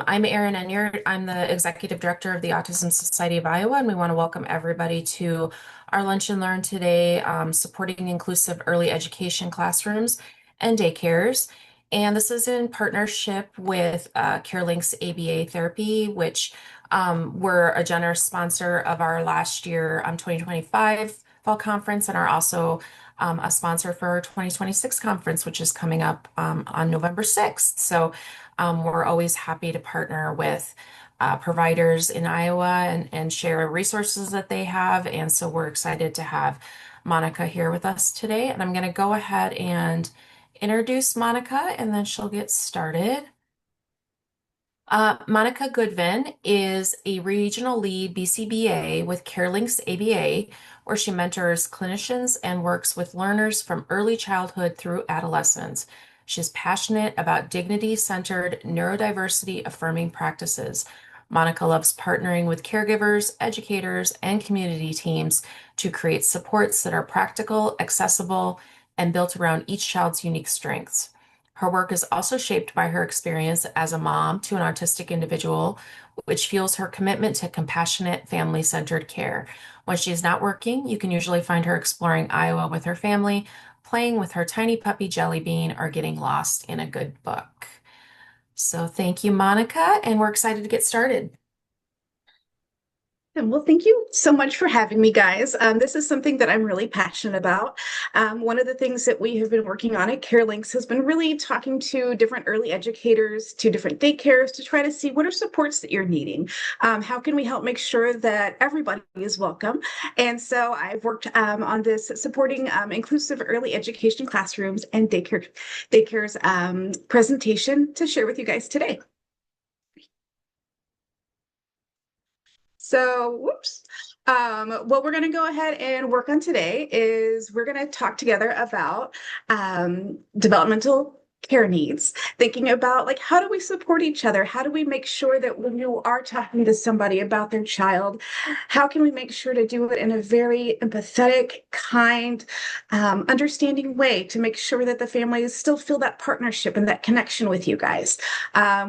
I'm Erin Enyard. I'm the Executive Director of the Autism Society of Iowa, and we want to welcome everybody to our Lunch and Learn today, supporting inclusive early education classrooms and daycares. And this is in partnership with CareLinks ABA Therapy, which were a generous sponsor of our last year 2025 fall conference and are also a sponsor for our 2026 conference, which is coming up on November 6th. So we're always happy to partner with providers in Iowa and share resources that they have. And so we're excited to have Monica here with us today. And I'm going to go ahead and introduce Monica and then she'll get started. Monica Goodvin is a regional lead BCBA with CareLinks ABA, where she mentors clinicians and works with learners from early childhood through adolescence. She's passionate about dignity-centered, neurodiversity-affirming practices. Monica loves partnering with caregivers, educators, and community teams to create supports that are practical, accessible, and built around each child's unique strengths. Her work is also shaped by her experience as a mom to an autistic individual, which fuels her commitment to compassionate, family-centered care. When she's not working, you can usually find her exploring Iowa with her family, playing with her tiny puppy Jelly Bean, or getting lost in a good book. So thank you, Monica, and we're excited to get started. Well, thank you so much for having me, guys. This is something that I'm really passionate about. One of the things that we have been working on at CareLinks has been really talking to different early educators, to different daycares to try to see what are supports that you're needing. How can we help make sure that everybody is welcome? And so I've worked on this supporting inclusive early education classrooms and daycares presentation to share with you guys today. So, whoops. What we're going to go ahead and work on today is we're going to talk together about developmental care needs, thinking about like how do we support each other? How do we make sure that when you are talking to somebody about their child, how can we make sure to do it in a very empathetic, kind, understanding way to make sure that the families still feel that partnership and that connection with you guys?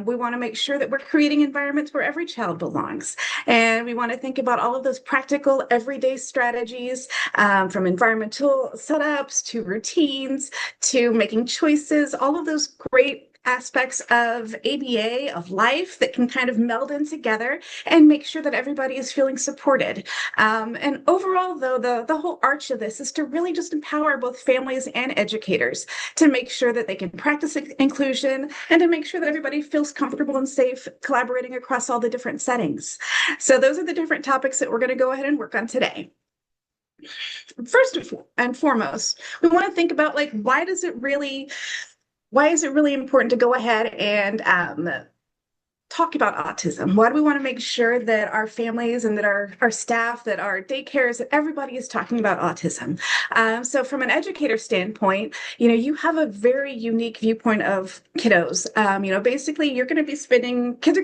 We want to make sure that we're creating environments where every child belongs. And we want to think about all of those practical everyday strategies, from environmental setups to routines to making choices, all of those great aspects of ABA, of life that can kind of meld in together and make sure that everybody is feeling supported. And overall, though, the whole arch of this is to really just empower both families and educators to make sure that they can practice inclusion and to make sure that everybody feels comfortable and safe collaborating across all the different settings. So those are the different topics that we're going to go ahead and work on today. First and foremost, we want to think about like why is it really important to go ahead and talk about autism? Why do we want to make sure that our families and that our staff, that our daycares, that everybody is talking about autism? So from an educator standpoint, you have a very unique viewpoint of kiddos. Basically kids are going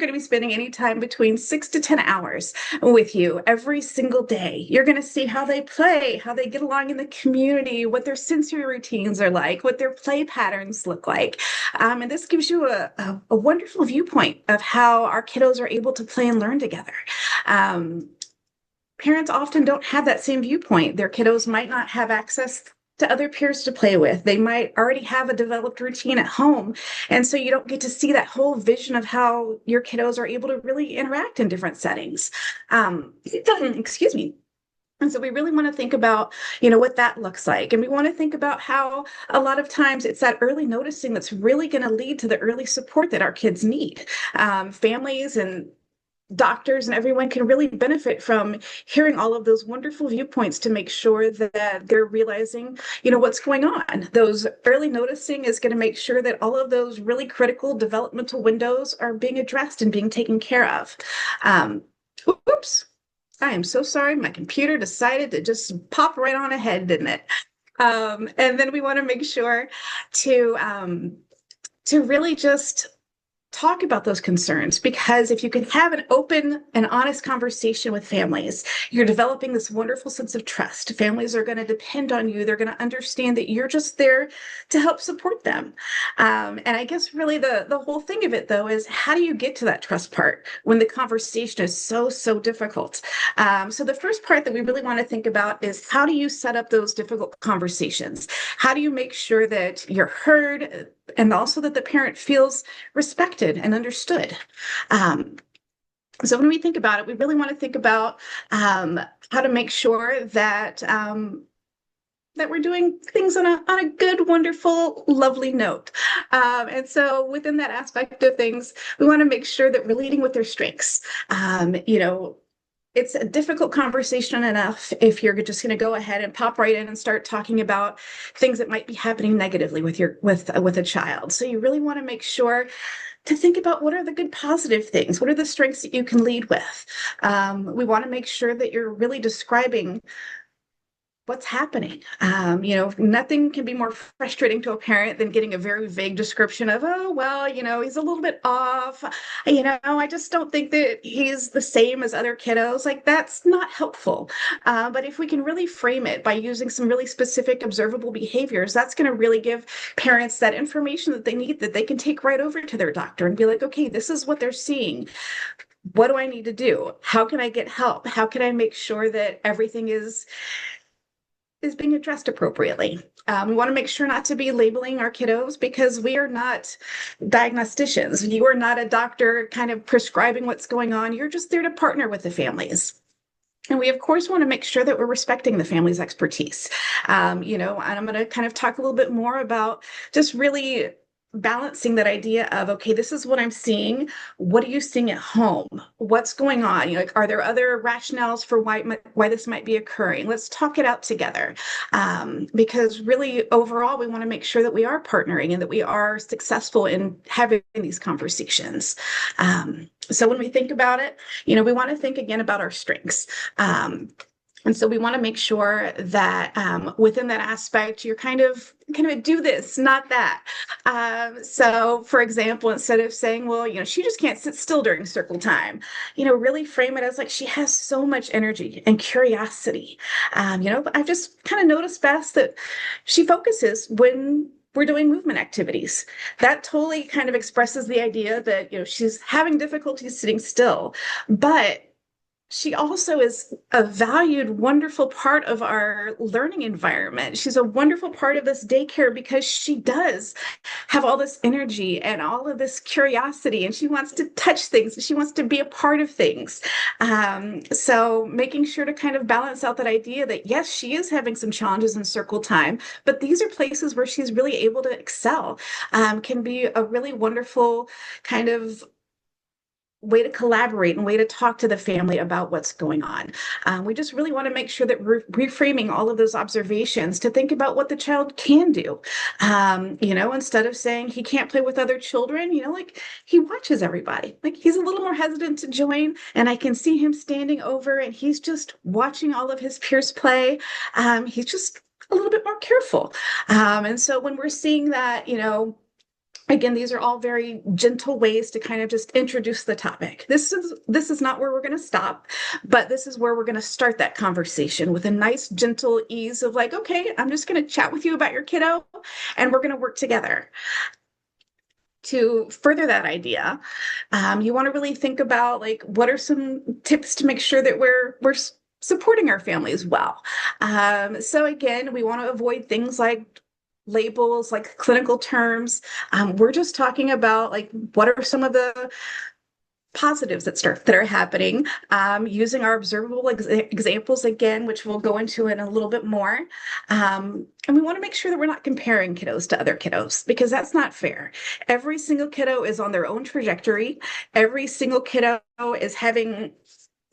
to be spending any time between 6 to 10 hours with you every single day. You're going to see how they play, how they get along in the community, what their sensory routines are like, what their play patterns look like. And this gives you a wonderful viewpoint of how our kiddos are able to play and learn together. Parents often don't have that same viewpoint. Their kiddos might not have access to other peers to play with. They might already have a developed routine at home. And so you don't get to see that whole vision of how your kiddos are able to really interact in different settings. Excuse me. And so we really want to think about, what that looks like. And we want to think about how a lot of times it's that early noticing that's really going to lead to the early support that our kids need. Families and doctors and everyone can really benefit from hearing all of those wonderful viewpoints to make sure that they're realizing, what's going on. Those early noticing is going to make sure that all of those really critical developmental windows are being addressed and being taken care of. Oops. I am so sorry. My computer decided to just pop right on ahead, didn't it? And then we want to make sure to really just talk about those concerns, because if you can have an open and honest conversation with families, you're developing this wonderful sense of trust. Families are going to depend on you. They're going to understand that you're just there to help support them. And I guess really the whole thing of it, though, is how do you get to that trust part when the conversation is so difficult? So the first part that we really want to think about is, how do you set up those difficult conversations? How do you make sure that you're heard, and also that the parent feels respected and understood? Um, so when we think about it, we really want to think about how to make sure that that we're doing things on a good, wonderful, lovely note. And so within that aspect of things, we want to make sure that we're leading with their strengths. You know, it's a difficult conversation enough if you're just going to go ahead and pop right in and start talking about things that might be happening negatively with your with a child. So you really want to make sure to think about, what are the good positive things? What are the strengths that you can lead with? We want to make sure that you're really describing what's happening. You know, nothing can be more frustrating to a parent than getting a very vague description of, oh, well, you know, he's a little bit off. You know, I just don't think that he's the same as other kiddos. Like, that's not helpful. But if we can really frame it by using some really specific observable behaviors, that's going to really give parents that information that they need, that they can take right over to their doctor and be like, okay, this is what they're seeing. What do I need to do? How can I get help? How can I make sure that everything is being addressed appropriately? We want to make sure not to be labeling our kiddos, because we are not diagnosticians. You are not a doctor kind of prescribing what's going on. You're just there to partner with the families. And we, of course, want to make sure that we're respecting the family's expertise. You know, and I'm going to kind of talk a little bit more about just really balancing that idea of, okay, this is what I'm seeing. What are you seeing at home? What's going on? You know, like, are there other rationales for why this might be occurring? Let's talk it out together. Because really, overall, we want to make sure that we are partnering and that we are successful in having these conversations. So when we think about it, you know, we want to think again about our strengths. And so we want to make sure that within that aspect, you're kind of do this, not that. So for example, instead of saying, well, you know, she just can't sit still during circle time, you know, really frame it as like, she has so much energy and curiosity. You know, I've just kind of noticed best that she focuses when we're doing movement activities. That totally kind of expresses the idea that, you know, she's having difficulty sitting still, but she also is a valued, wonderful part of our learning environment. She's a wonderful part of this daycare because she does have all this energy and all of this curiosity, and she wants to touch things. She wants to be a part of things. So making sure to kind of balance out that idea that, yes, she is having some challenges in circle time, but these are places where she's really able to excel, can be a really wonderful kind of way to collaborate and way to talk to the family about what's going on. We just really want to make sure that we're reframing all of those observations to think about what the child can do. You know, instead of saying he can't play with other children, you know, like, he watches everybody. Like, he's a little more hesitant to join, and I can see him standing over and he's just watching all of his peers play. He's just a little bit more careful. And so when we're seeing that, you know, again, these are all very gentle ways to kind of just introduce the topic. This is not where we're going to stop, but this is where we're going to start that conversation with a nice, gentle ease of like, okay, I'm just going to chat with you about your kiddo, and we're going to work together. To further that idea, you want to really think about, like, what are some tips to make sure that we're supporting our families well. So again, we want to avoid things like labels, like clinical terms. We're just talking about, like, what are some of the positives that are happening, using our observable examples again, which we'll go into in a little bit more. And we want to make sure that we're not comparing kiddos to other kiddos, because that's not fair. Every single kiddo is on their own trajectory. Every single kiddo is having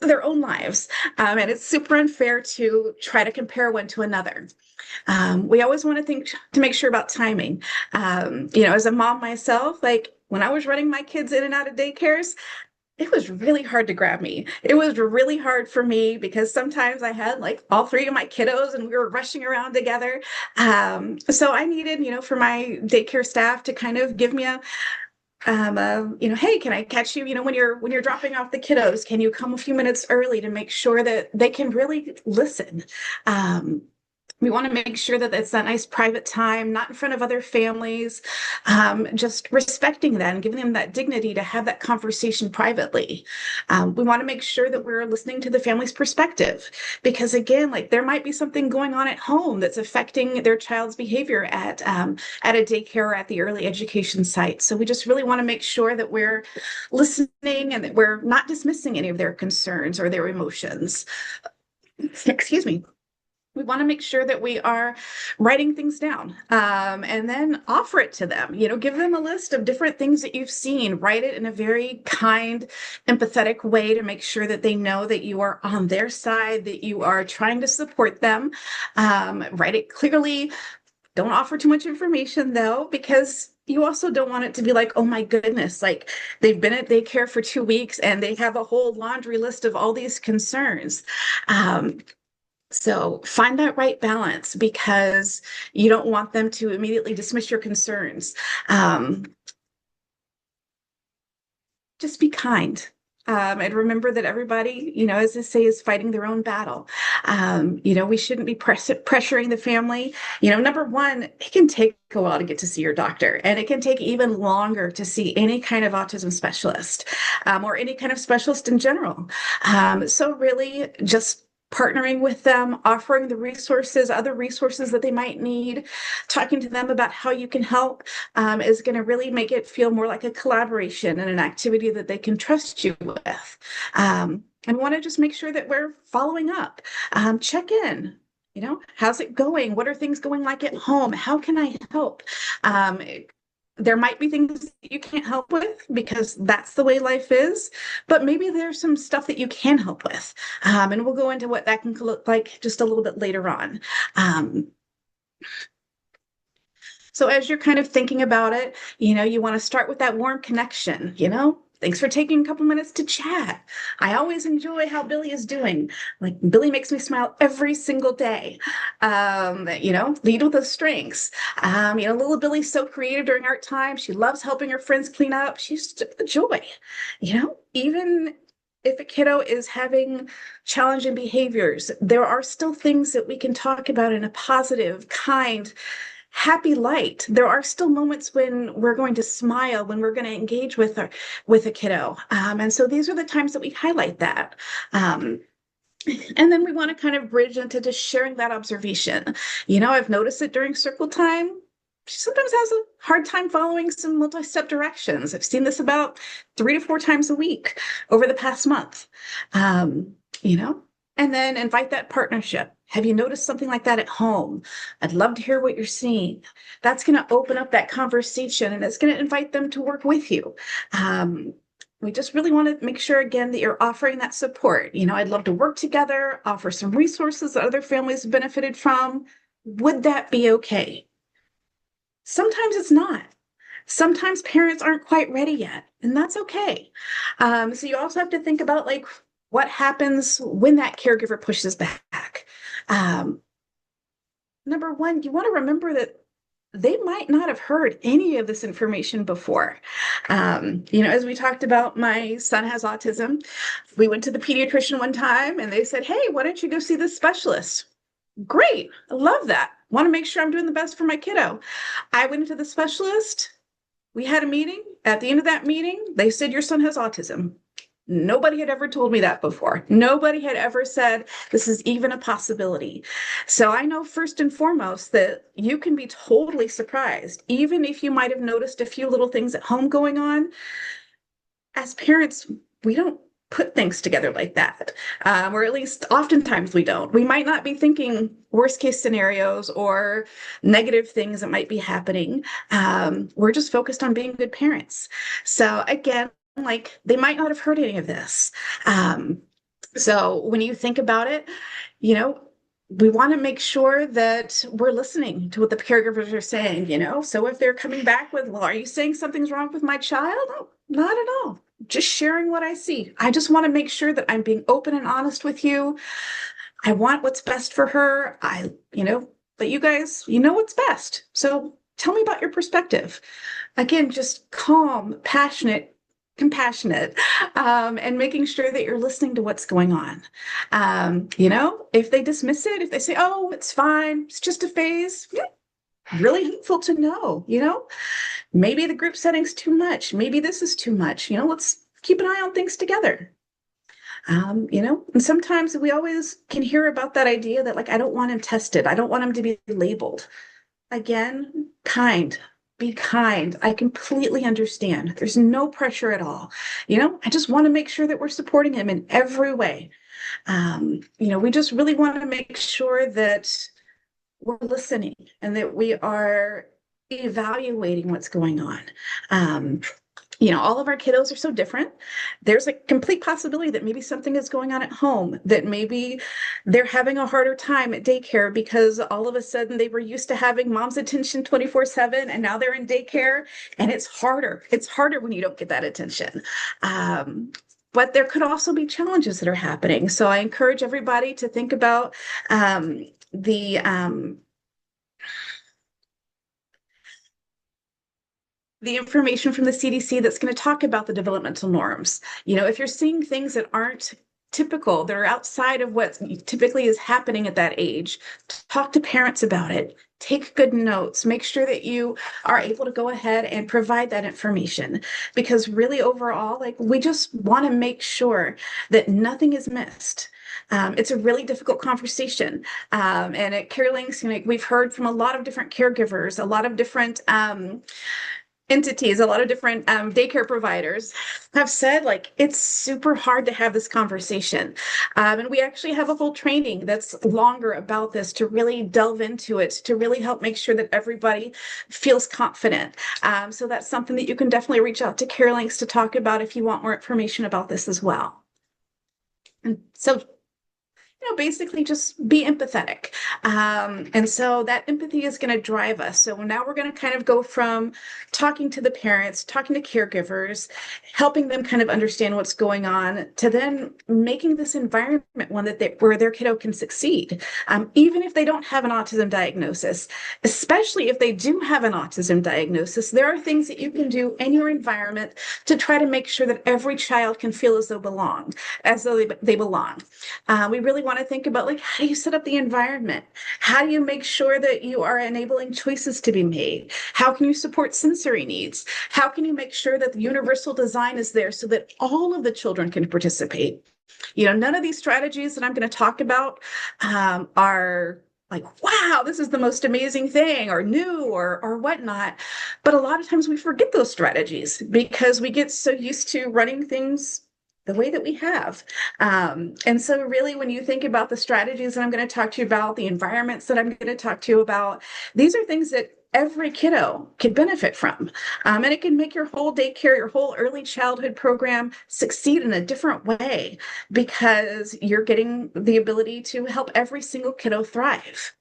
their own lives. And it's super unfair to try to compare one to another. We always want to think to make sure about timing. You know, as a mom myself, like, when I was running my kids in and out of daycares, it was really hard to grab me. It was really hard for me because sometimes I had like all three of my kiddos and we were rushing around together. So I needed, you know, for my daycare staff to kind of give me hey, can I catch you, when you're dropping off the kiddos, can you come a few minutes early to make sure that they can really listen? Um, we want to make sure that it's that nice private time, not in front of other families, just respecting that and giving them that dignity to have that conversation privately. We want to make sure that we're listening to the family's perspective because, again, like there might be something going on at home that's affecting their child's behavior at a daycare or at the early education site. So we just really want to make sure that we're listening and that we're not dismissing any of their concerns or their emotions. Excuse me. We want to make sure that we are writing things down, and then offer it to them. Give them a list of different things that you've seen. Write it in a very kind, empathetic way to make sure that they know that you are on their side, that you are trying to support them. Write it clearly. Don't offer too much information though, because you also don't want it to be like, oh my goodness, like they've been at daycare for 2 weeks and they have a whole laundry list of all these concerns. Um, so find that right balance because you don't want them to immediately dismiss your concerns. Um, just be kind. And remember that everybody, as they say, is fighting their own battle. We shouldn't be pressuring the family. Number one, it can take a while to get to see your doctor, and it can take even longer to see any kind of autism specialist or any kind of specialist in general. So really just partnering with them, offering the resources, other resources that they might need, talking to them about how you can help is going to really make it feel more like a collaboration and an activity that they can trust you with. And want to just make sure that we're following up, check in. How's it going? What are things going like at home? How can I help? There might be things that you can't help with because that's the way life is, but maybe there's some stuff that you can help with. And we'll go into what that can look like just a little bit later on. So as you're kind of thinking about it, you want to start with that warm connection, Thanks for taking a couple minutes to chat. I always enjoy how Billy is doing. Like Billy makes me smile every single day. Lead with those strengths. Little Billy's so creative during art time. She loves helping her friends clean up. She's just a joy. Even if a kiddo is having challenging behaviors, there are still things that we can talk about in a positive, kind, happy light. There are still moments when we're going to smile, when we're going to engage with a kiddo. And so these are the times that we highlight that. And then we want to kind of bridge into just sharing that observation. I've noticed it during circle time. She sometimes has a hard time following some multi-step directions. I've seen this about 3 to 4 times a week over the past month. Um, you know, and then invite that partnership. Have you noticed something like that at home? I'd love to hear what you're seeing. That's going to open up that conversation and it's going to invite them to work with you. We just really want to make sure, again, that you're offering that support. I'd love to work together, offer some resources that other families have benefited from. Would that be okay? Sometimes it's not. Sometimes parents aren't quite ready yet, and that's okay. So you also have to think about like what happens when that caregiver pushes back. Um, Number one, you want to remember that they might not have heard any of this information before. As we talked about, my son has autism. We went to the pediatrician one time and they said, hey, why don't you go see this specialist? Great. I love that. Want to make sure I'm doing the best for my kiddo. I went to the specialist. We had a meeting. At the end of that meeting, they said, your son has autism. Nobody had ever told me that before. Nobody had ever said this is even a possibility. So I know first and foremost that you can be totally surprised, even if you might have noticed a few little things at home going on. As parents, we don't put things together like that, or at least oftentimes we don't. We might not be thinking worst case scenarios or negative things that might be happening. We're just focused on being good parents. So again, like they might not have heard any of this. So when you think about it, we want to make sure that we're listening to what the caregivers are saying, So if they're coming back with, well, are you saying something's wrong with my child? No, not at all. Just sharing what I see. I just want to make sure that I'm being open and honest with you. I want what's best for her. But you guys, what's best. So tell me about your perspective. Again, just calm, passionate, compassionate, and making sure that you're listening to what's going on. If they dismiss it, if they say, oh, it's fine, it's just a phase, yeah, really helpful to know, maybe the group setting's too much. Maybe this is too much. Let's keep an eye on things together. And sometimes we always can hear about that idea that, like, I don't want him tested. I don't want him to be labeled. Again, kind, be kind. I completely understand. There's no pressure at all. I just want to make sure that we're supporting him in every way. We just really want to make sure that we're listening and that we are evaluating what's going on. Um, all of our kiddos are so different. There's a complete possibility that maybe something is going on at home, that maybe they're having a harder time at daycare because all of a sudden they were used to having mom's attention 24/7 and now they're in daycare and it's harder. It's harder when you don't get that attention. But there could also be challenges that are happening. So I encourage everybody to think about the information from the CDC that's going to talk about the developmental norms. If you're seeing things that aren't typical, that are outside of what typically is happening at that age, talk to parents about it. Take good notes. Make sure that you are able to go ahead and provide that information, because really overall, like, we just want to make sure that nothing is missed. It's a really difficult conversation. And at CareLinks, we've heard from a lot of different caregivers, a lot of different entities, a lot of different daycare providers have said, like, it's super hard to have this conversation. And we actually have a whole training that's longer about this to really delve into it, to really help make sure that everybody feels confident. So that's something that you can definitely reach out to CareLinks to talk about if you want more information about this as well. And so basically just be empathetic. And so that empathy is going to drive us. So now we're going to kind of go from talking to the parents, talking to caregivers, helping them kind of understand what's going on, to then making this environment one where their kiddo can succeed. Even if they don't have an autism diagnosis, especially if they do have an autism diagnosis, there are things that you can do in your environment to try to make sure that every child can feel as though they belong. We really want to think about, like, how do you set up the environment? How do you make sure that you are enabling choices to be made? How can you support sensory needs? How can you make sure that the universal design is there so that all of the children can participate? None of these strategies that I'm going to talk about are like, wow, this is the most amazing thing, or new, or whatnot. But a lot of times we forget those strategies because we get so used to running things the way that we have. And so really, when you think about the strategies that I'm going to talk to you about, the environments that I'm going to talk to you about, these are things that every kiddo can benefit from. And it can make your whole daycare, your whole early childhood program succeed in a different way, because you're getting the ability to help every single kiddo thrive.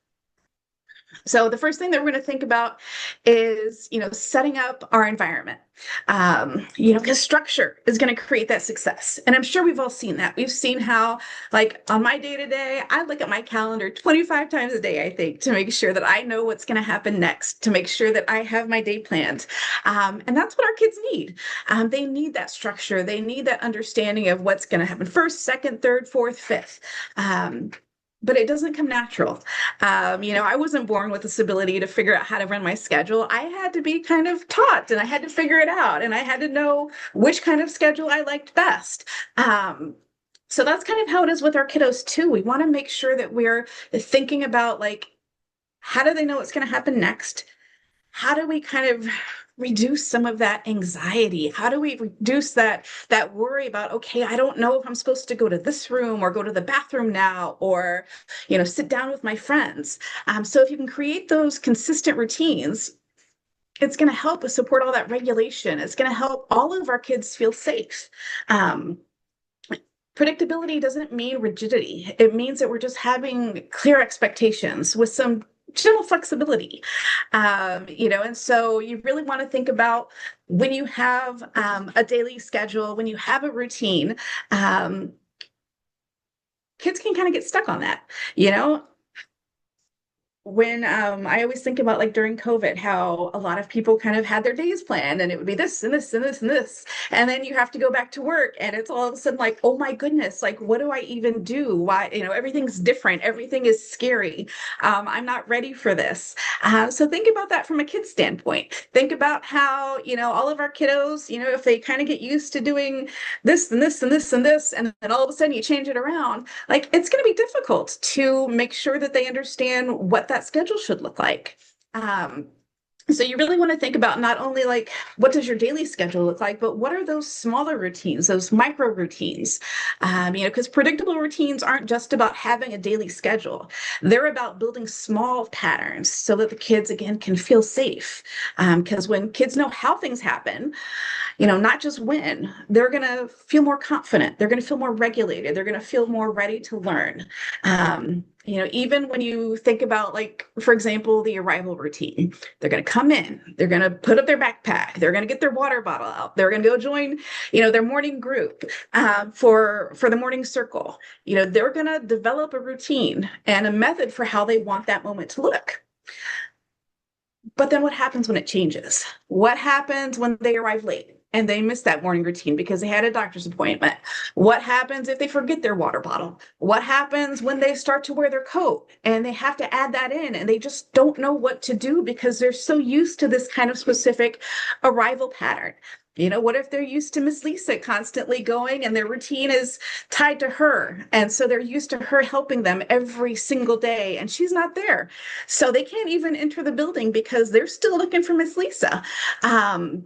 So the first thing that we're going to think about is, setting up our environment. Because structure is going to create that success. And I'm sure we've all seen that. We've seen how, like, on my day-to-day, I look at my calendar 25 times a day, I think, to make sure that I know what's going to happen next, to make sure that I have my day planned. And that's what our kids need. They need that structure. They need that understanding of what's going to happen first, second, third, fourth, fifth. But it doesn't come natural. I wasn't born with this ability to figure out how to run my schedule. I had to be kind of taught, and I had to figure it out, and I had to know which kind of schedule I liked best. So that's kind of how it is with our kiddos too. We want to make sure that we're thinking about, like, how do they know what's going to happen next? How do we kind of reduce some of that anxiety? How do we reduce that worry about, okay, I don't know if I'm supposed to go to this room or go to the bathroom now, or sit down with my friends. So if you can create those consistent routines, it's going to help us support all that regulation. It's going to help all of our kids feel safe. Predictability doesn't mean rigidity. It means that we're just having clear expectations with some gentle flexibility. And so you really want to think about, when you have a daily schedule, when you have a routine, kids can kind of get stuck on that. when I always think about like during COVID, how a lot of people kind of had their days planned and it would be this and this and this and this. And then you have to go back to work and it's all of a sudden like, oh my goodness, like what do I even do? Why, everything's different, everything is scary. I'm not ready for this. So think about that from a kid's standpoint. Think about how, all of our kiddos, if they kind of get used to doing this and this and this and this, and then all of a sudden you change it around, like it's going to be difficult to make sure that they understand what that schedule should look like. Um, so you really want to think about not only like what does your daily schedule look like, but what are those smaller routines, those micro routines? Because predictable routines aren't just about having a daily schedule. They're about building small patterns so that the kids again can feel safe. Because when kids know how things happen, not just when, they're going to feel more confident. They're going to feel more regulated. They're going to feel more ready to learn. Even when you think about, like, for example, the arrival routine, they're going to come in, they're going to put up their backpack, they're going to get their water bottle out, they're going to go join, their morning group for the morning circle. They're going to develop a routine and a method for how they want that moment to look. But then what happens when it changes? What happens when they arrive late and they miss that morning routine because they had a doctor's appointment? What happens if they forget their water bottle? What happens when they start to wear their coat and they have to add that in and they just don't know what to do because they're so used to this kind of specific arrival pattern? What if they're used to Miss Lisa constantly going and their routine is tied to her? And so they're used to her helping them every single day and she's not there. So they can't even enter the building because they're still looking for Miss Lisa. Um,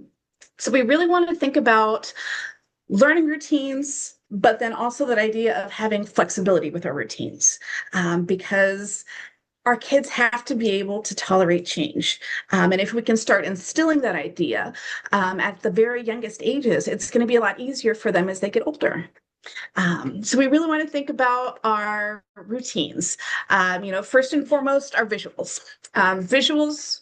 so we really want to think about learning routines, but then also that idea of having flexibility with our routines, because our kids have to be able to tolerate change. And if we can start instilling that idea at the very youngest ages, it's going to be a lot easier for them as they get older. So we really want to think about our routines. First and foremost, our visuals. Visuals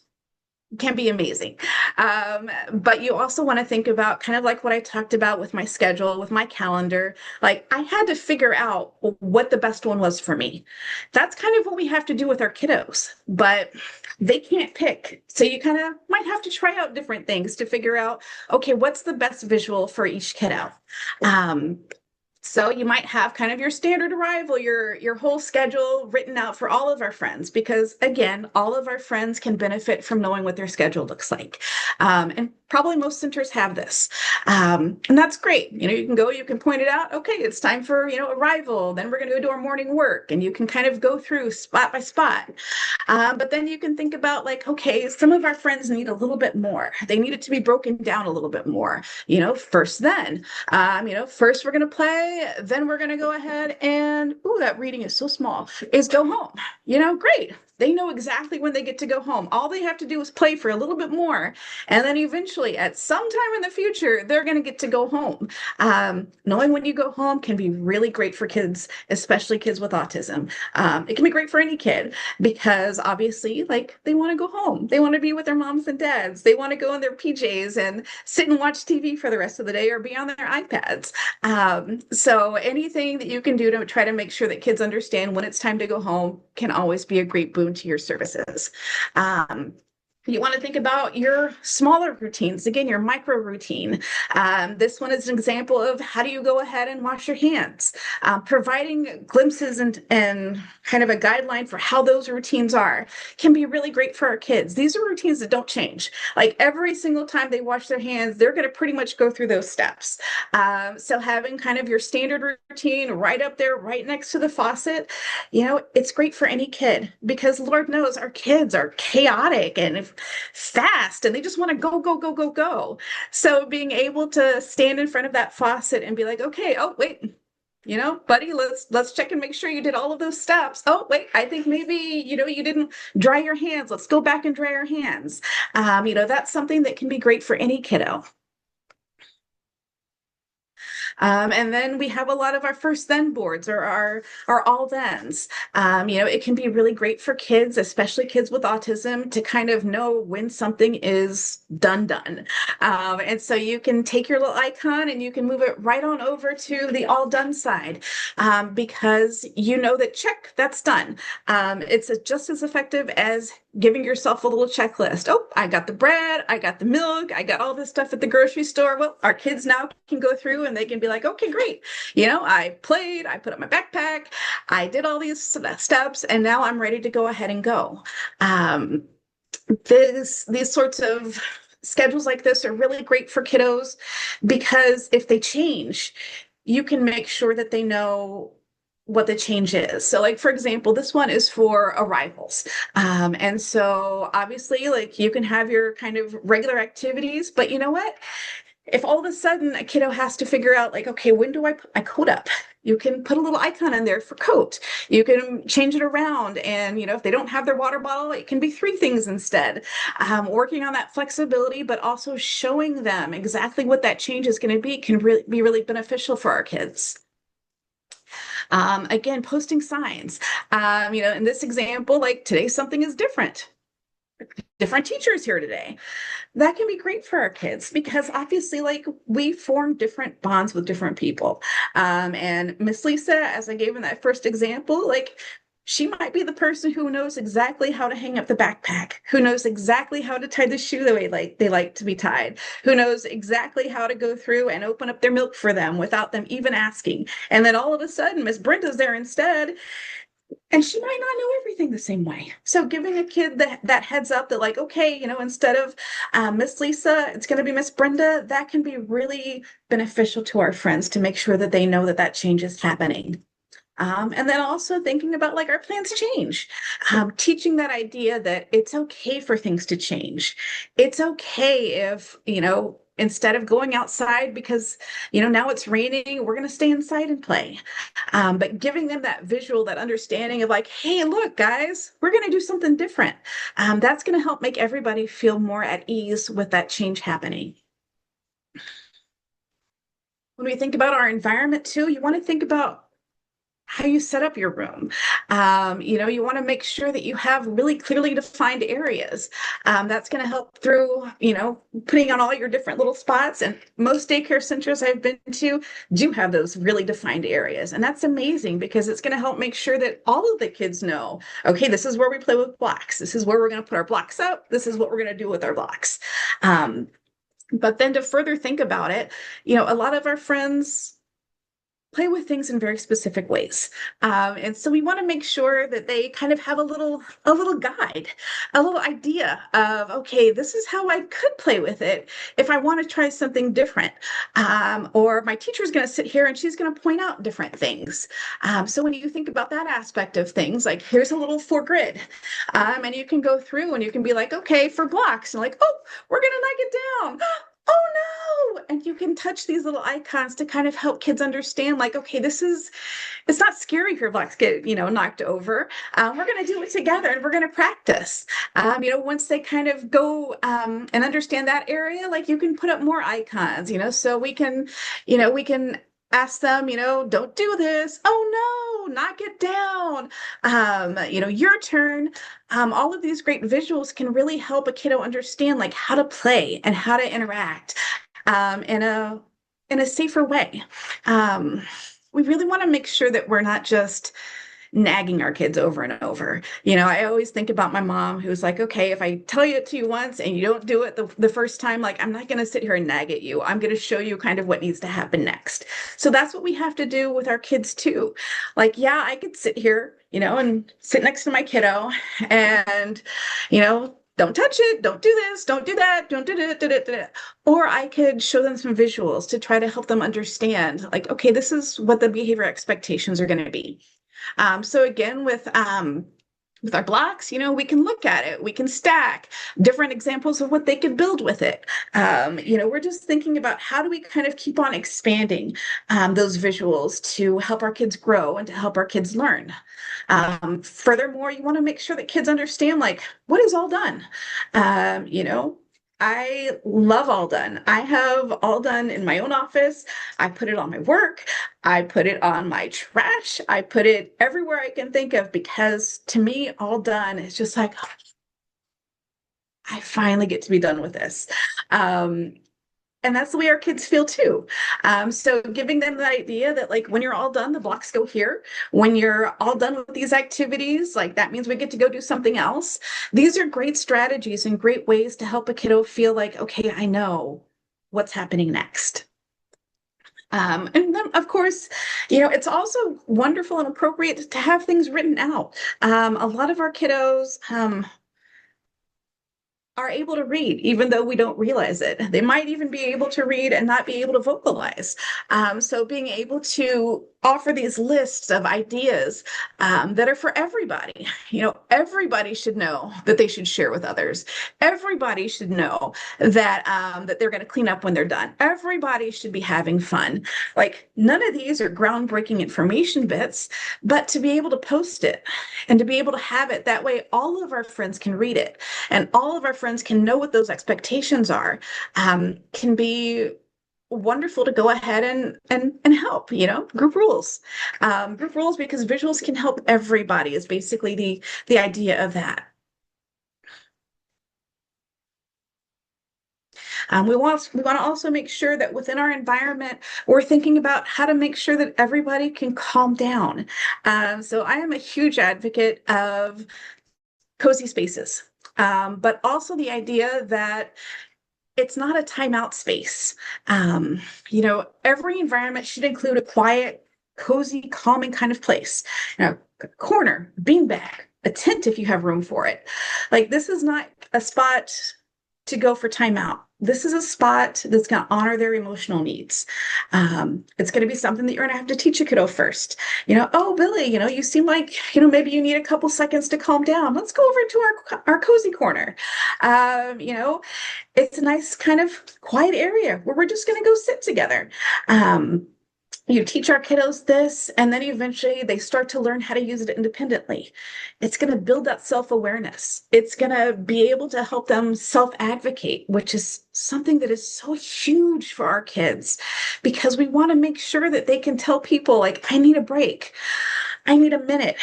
can be amazing. But you also want to think about kind of like what I talked about with my schedule, with my calendar. Like I had to figure out what the best one was for me. That's kind of what we have to do with our kiddos, but they can't pick. So you kind of might have to try out different things to figure out, okay, what's the best visual for each kiddo? Um, so you might have kind of your standard arrival, your whole schedule written out for all of our friends, because again, all of our friends can benefit from knowing what their schedule looks like. And probably most centers have this. And that's great. You can go, you can point it out. Okay, it's time for, arrival. Then we're going to go do our morning work and you can kind of go through spot by spot. But then you can think about like, okay, some of our friends need a little bit more. They need it to be broken down a little bit more, first then. First we're going to play, then we're going to go ahead and, ooh, that reading is so small, is go home. Great. They know exactly when they get to go home. All they have to do is play for a little bit more. And then eventually, at some time in the future, they're going to get to go home. Knowing when you go home can be really great for kids, especially kids with autism. It can be great for any kid because obviously, like, they want to go home. They want to be with their moms and dads. They want to go in their PJs and sit and watch TV for the rest of the day or be on their iPads. So anything that you can do to try to make sure that kids understand when it's time to go home can always be a great boost to your services. You want to think about your smaller routines, again, your micro routine. This one is an example of how do you go ahead and wash your hands, providing glimpses and kind of a guideline for how those routines are can be really great for our kids. These are routines that don't change. Like every single time they wash their hands, they're going to pretty much go through those steps. So having kind of your standard routine right up there, right next to the faucet, it's great for any kid because Lord knows our kids are chaotic and fast and they just want to go, go, go, go, go. So being able to stand in front of that faucet and be like, okay, oh, wait, buddy, let's check and make sure you did all of those steps. Oh, wait, I think maybe, you didn't dry your hands. Let's go back and dry our hands. That's something that can be great for any kiddo. And then we have a lot of our first then boards or our all thens. It can be really great for kids, especially kids with autism, to kind of know when something is done. And so you can take your little icon and you can move it right on over to the all done side, because you know that check, that's done. It's just as effective as giving yourself a little checklist. Oh, I got the bread, I got the milk, I got all this stuff at the grocery store. Well, our kids now can go through and they can be like, okay, great. I played, I put up my backpack, I did all these steps, and now I'm ready to go ahead and go. Um, these sorts of schedules like this are really great for kiddos because if they change, you can make sure that they know what the change is. So, like, for example, this one is for arrivals. And so obviously, like, you can have your kind of regular activities, but you know what? If all of a sudden a kiddo has to figure out, like, okay, when do I put my coat up? You can put a little icon in there for coat. You can change it around. And, if they don't have their water bottle, it can be three things instead. Working on that flexibility, but also showing them exactly what that change is going to be can really be really beneficial for our kids. Again, posting signs. In this example, like today, something is different. Different teachers here today. That can be great for our kids because obviously, like, we form different bonds with different people. And Miss Lisa, as I gave in that first example, like, she might be the person who knows exactly how to hang up the backpack, who knows exactly how to tie the shoe the way like they like to be tied, who knows exactly how to go through and open up their milk for them without them even asking. And then all of a sudden, Miss Brenda's there instead, and she might not know everything the same way. So giving a kid that heads up that, like, okay, instead of Miss Lisa, it's going to be Miss Brenda, that can be really beneficial to our friends to make sure that they know that that change is happening. And then also thinking about, like, our plans change, teaching that idea that it's okay for things to change. It's okay if, instead of going outside because, now it's raining, we're going to stay inside and play. But giving them that visual, that understanding of, like, hey, look, guys, we're going to do something different. That's going to help make everybody feel more at ease with that change happening. When we think about our environment too, you want to think about how you set up your room. You want to make sure that you have really clearly defined areas. That's going to help through, putting on all your different little spots. And most daycare centers I've been to do have those really defined areas. And that's amazing because it's going to help make sure that all of the kids know, okay, this is where we play with blocks. This is where we're going to put our blocks up. This is what we're going to do with our blocks. But then to further think about it, a lot of our friends play with things in very specific ways. And so we want to make sure that they kind of have a little guide, a little idea of, okay, this is how I could play with it if I want to try something different. Or my teacher's going to sit here and she's going to point out different things. So when you think about that aspect of things, like, here's a little 4 grid, and you can go through and you can be like, okay, for blocks, and like, oh, we're going to knock it down. Oh no! And you can touch these little icons to kind of help kids understand, like, okay, it's not scary if your blocks get, knocked over. We're going to do it together and we're going to practice. Once they kind of go and understand that area, like, you can put up more icons, so we can ask them, don't do this. Oh no, knock it down. Your turn. All of these great visuals can really help a kiddo understand, like, how to play and how to interact in a safer way. We really want to make sure that we're not just nagging our kids over and over. I always think about my mom who's like, okay, if I tell it to you once and you don't do it the first time, like, I'm not going to sit here and nag at you. I'm going to show you kind of what needs to happen next. So that's what we have to do with our kids too. Like, yeah, I could sit here, and sit next to my kiddo and, don't touch it, don't do this, don't do that, don't do it. Or I could show them some visuals to try to help them understand, like, okay, this is what the behavior expectations are going to be. So again, with our blocks, we can look at it, we can stack different examples of what they could build with it. We're just thinking about how do we kind of keep on expanding those visuals to help our kids grow and to help our kids learn. Furthermore, you want to make sure that kids understand, like, what is all done. I love All Done. I have All Done in my own office. I put it on my work. I put it on my trash. I put it everywhere I can think of because to me, All Done is just like, I finally get to be done with this. Um, and that's the way our kids feel too. So giving them the idea that like when you're all done, the blocks go here. When you're all done with these activities, like that means we get to go do something else. These are great strategies and great ways to help a kiddo feel like, okay, I know what's happening next. And then, of course, it's also wonderful and appropriate to have things written out. A lot of our kiddos, are able to read, even though we don't realize it. They might even be able to read and not be able to vocalize. So being able to offer these lists of ideas that are for everybody. Everybody should know that they should share with others. Everybody should know that they're going to clean up when they're done. Everybody should be having fun. Like none of these are groundbreaking information bits, but to be able to post it and to be able to have it that way, all of our friends can read it and all of our friends can know what those expectations are, can be wonderful to go ahead and help. Group rules because visuals can help everybody is basically the idea of that. We want to also make sure that within our environment, we're thinking about how to make sure that everybody can calm down. So I am a huge advocate of cozy spaces, but also the idea that it's not a timeout space. Every environment should include a quiet, cozy, calming kind of place. A corner, beanbag, a tent if you have room for it. Like this is not a spot to go for timeout. This is a spot that's going to honor their emotional needs. It's going to be something that you're going to have to teach a kiddo first. Oh, Billy, you seem like, maybe you need a couple seconds to calm down. Let's go over to our cozy corner. It's a nice kind of quiet area where we're just going to go sit together. You teach our kiddos this, and then eventually they start to learn how to use it independently. It's going to build that self-awareness. It's going to be able to help them self-advocate, which is something that is so huge for our kids because we want to make sure that they can tell people like, I need a break. I need a minute.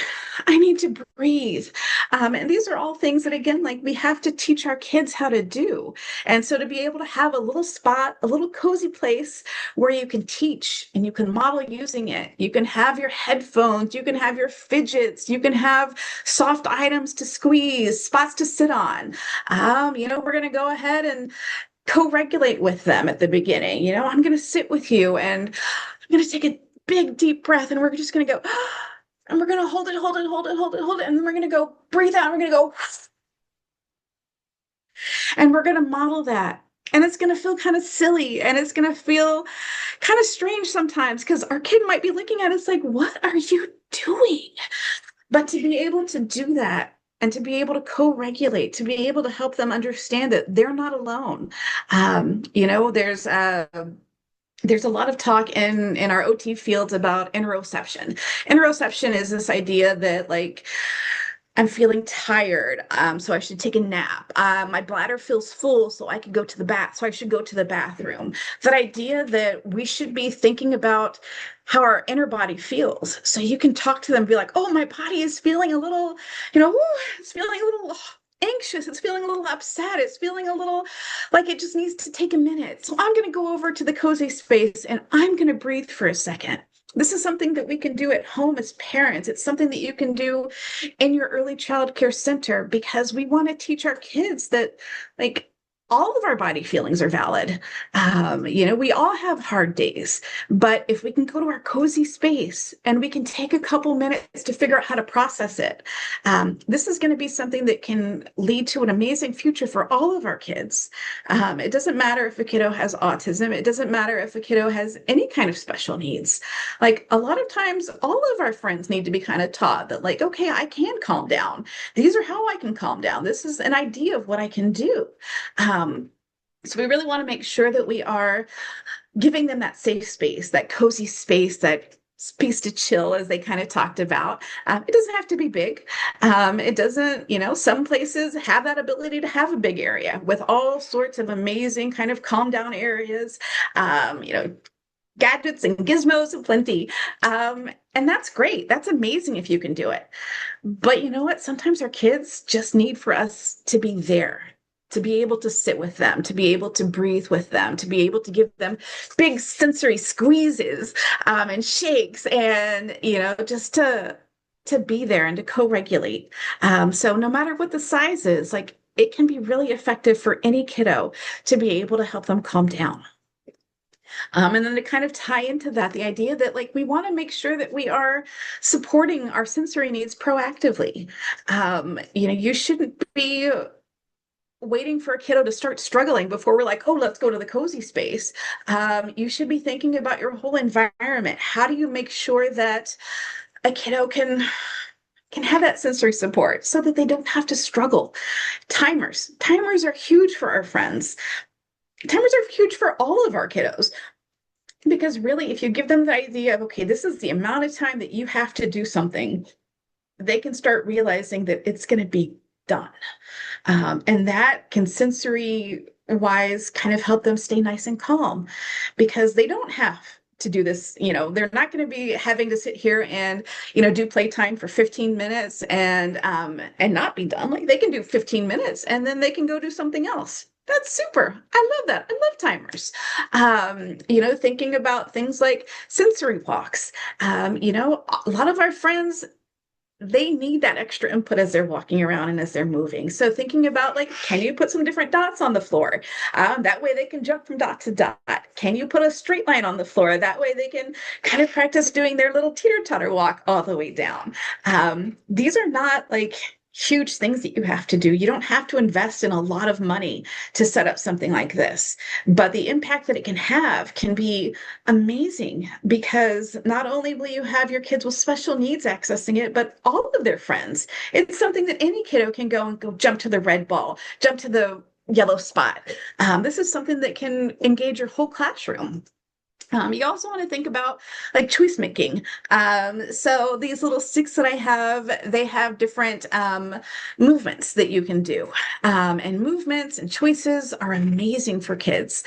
I need to breathe. And these are all things that, again, like we have to teach our kids how to do. And so to be able to have a little spot, a little cozy place where you can teach and you can model using it. You can have your headphones, you can have your fidgets, you can have soft items to squeeze, spots to sit on. We're going to go ahead and co-regulate with them at the beginning. I'm going to sit with you and I'm going to take a big deep breath and we're just going to go, and we're going to hold it, hold it, hold it, hold it, hold it. And then we're going to go breathe out. And we're going to go, and we're going to model that. And it's going to feel kind of silly and it's going to feel kind of strange sometimes because our kid might be looking at us like, what are you doing? But to be able to do that and to be able to co-regulate, to be able to help them understand that they're not alone. There's a lot of talk in our OT fields about interoception. Interoception is this idea that like I'm feeling tired, so I should take a nap. My bladder feels full, so I could go to the bath, so I should go to the bathroom. That idea that we should be thinking about how our inner body feels. So you can talk to them, be like, oh, my body is feeling a little, it's feeling a little anxious. It's feeling a little upset. It's feeling a little like it just needs to take a minute. So I'm going to go over to the cozy space and I'm going to breathe for a second. This is something that we can do at home as parents. It's something that you can do in your early child care center because we want to teach our kids that like all of our body feelings are valid. We all have hard days, but if we can go to our cozy space and we can take a couple minutes to figure out how to process it, this is going to be something that can lead to an amazing future for all of our kids. It doesn't matter if a kiddo has autism. It doesn't matter if a kiddo has any kind of special needs. Like a lot of times, all of our friends need to be kind of taught that like, okay, I can calm down. These are how I can calm down. This is an idea of what I can do. So we really want to make sure that we are giving them that safe space, that cozy space, that space to chill, as they kind of talked about. It doesn't have to be big. It doesn't, some places have that ability to have a big area with all sorts of amazing kind of calm down areas, gadgets and gizmos aplenty. And that's great. That's amazing if you can do it. But you know what? Sometimes our kids just need for us to be there, to be able to sit with them, to be able to breathe with them, to be able to give them big sensory squeezes and shakes, and just to be there and to co-regulate. So no matter what the size is, like it can be really effective for any kiddo to be able to help them calm down. And then to kind of tie into that, the idea that like we want to make sure that we are supporting our sensory needs proactively. You shouldn't be waiting for a kiddo to start struggling before we're like, oh, let's go to the cozy space. You should be thinking about your whole environment. How do you make sure that a kiddo can have that sensory support so that they don't have to struggle? Timers are huge for our friends. Timers are huge for all of our kiddos. Because really, if you give them the idea of, okay, this is the amount of time that you have to do something, they can start realizing that it's going to be done. And that can sensory wise kind of help them stay nice and calm, because they don't have to do this. They're not going to be having to sit here and do playtime for 15 minutes and not be done. Like they can do 15 minutes and then they can go do something else. That's super. I love that. I love timers. Thinking about things like sensory walks. A lot of our friends, they need that extra input as they're walking around and as they're moving. So thinking about like, can you put some different dots on the floor? That way they can jump from dot to dot. Can you put a straight line on the floor? That way they can kind of practice doing their little teeter-totter walk all the way down. These are not like huge things that you have to do. You don't have to invest in a lot of money to set up something like this, but the impact that it can have can be amazing, because not only will you have your kids with special needs accessing it, but all of their friends. It's something that any kiddo can go and go jump to the red ball, jump to the yellow spot. This is something that can engage your whole classroom. You also want to think about like choice making. So these little sticks that I have, they have different movements that you can do. And movements and choices are amazing for kids.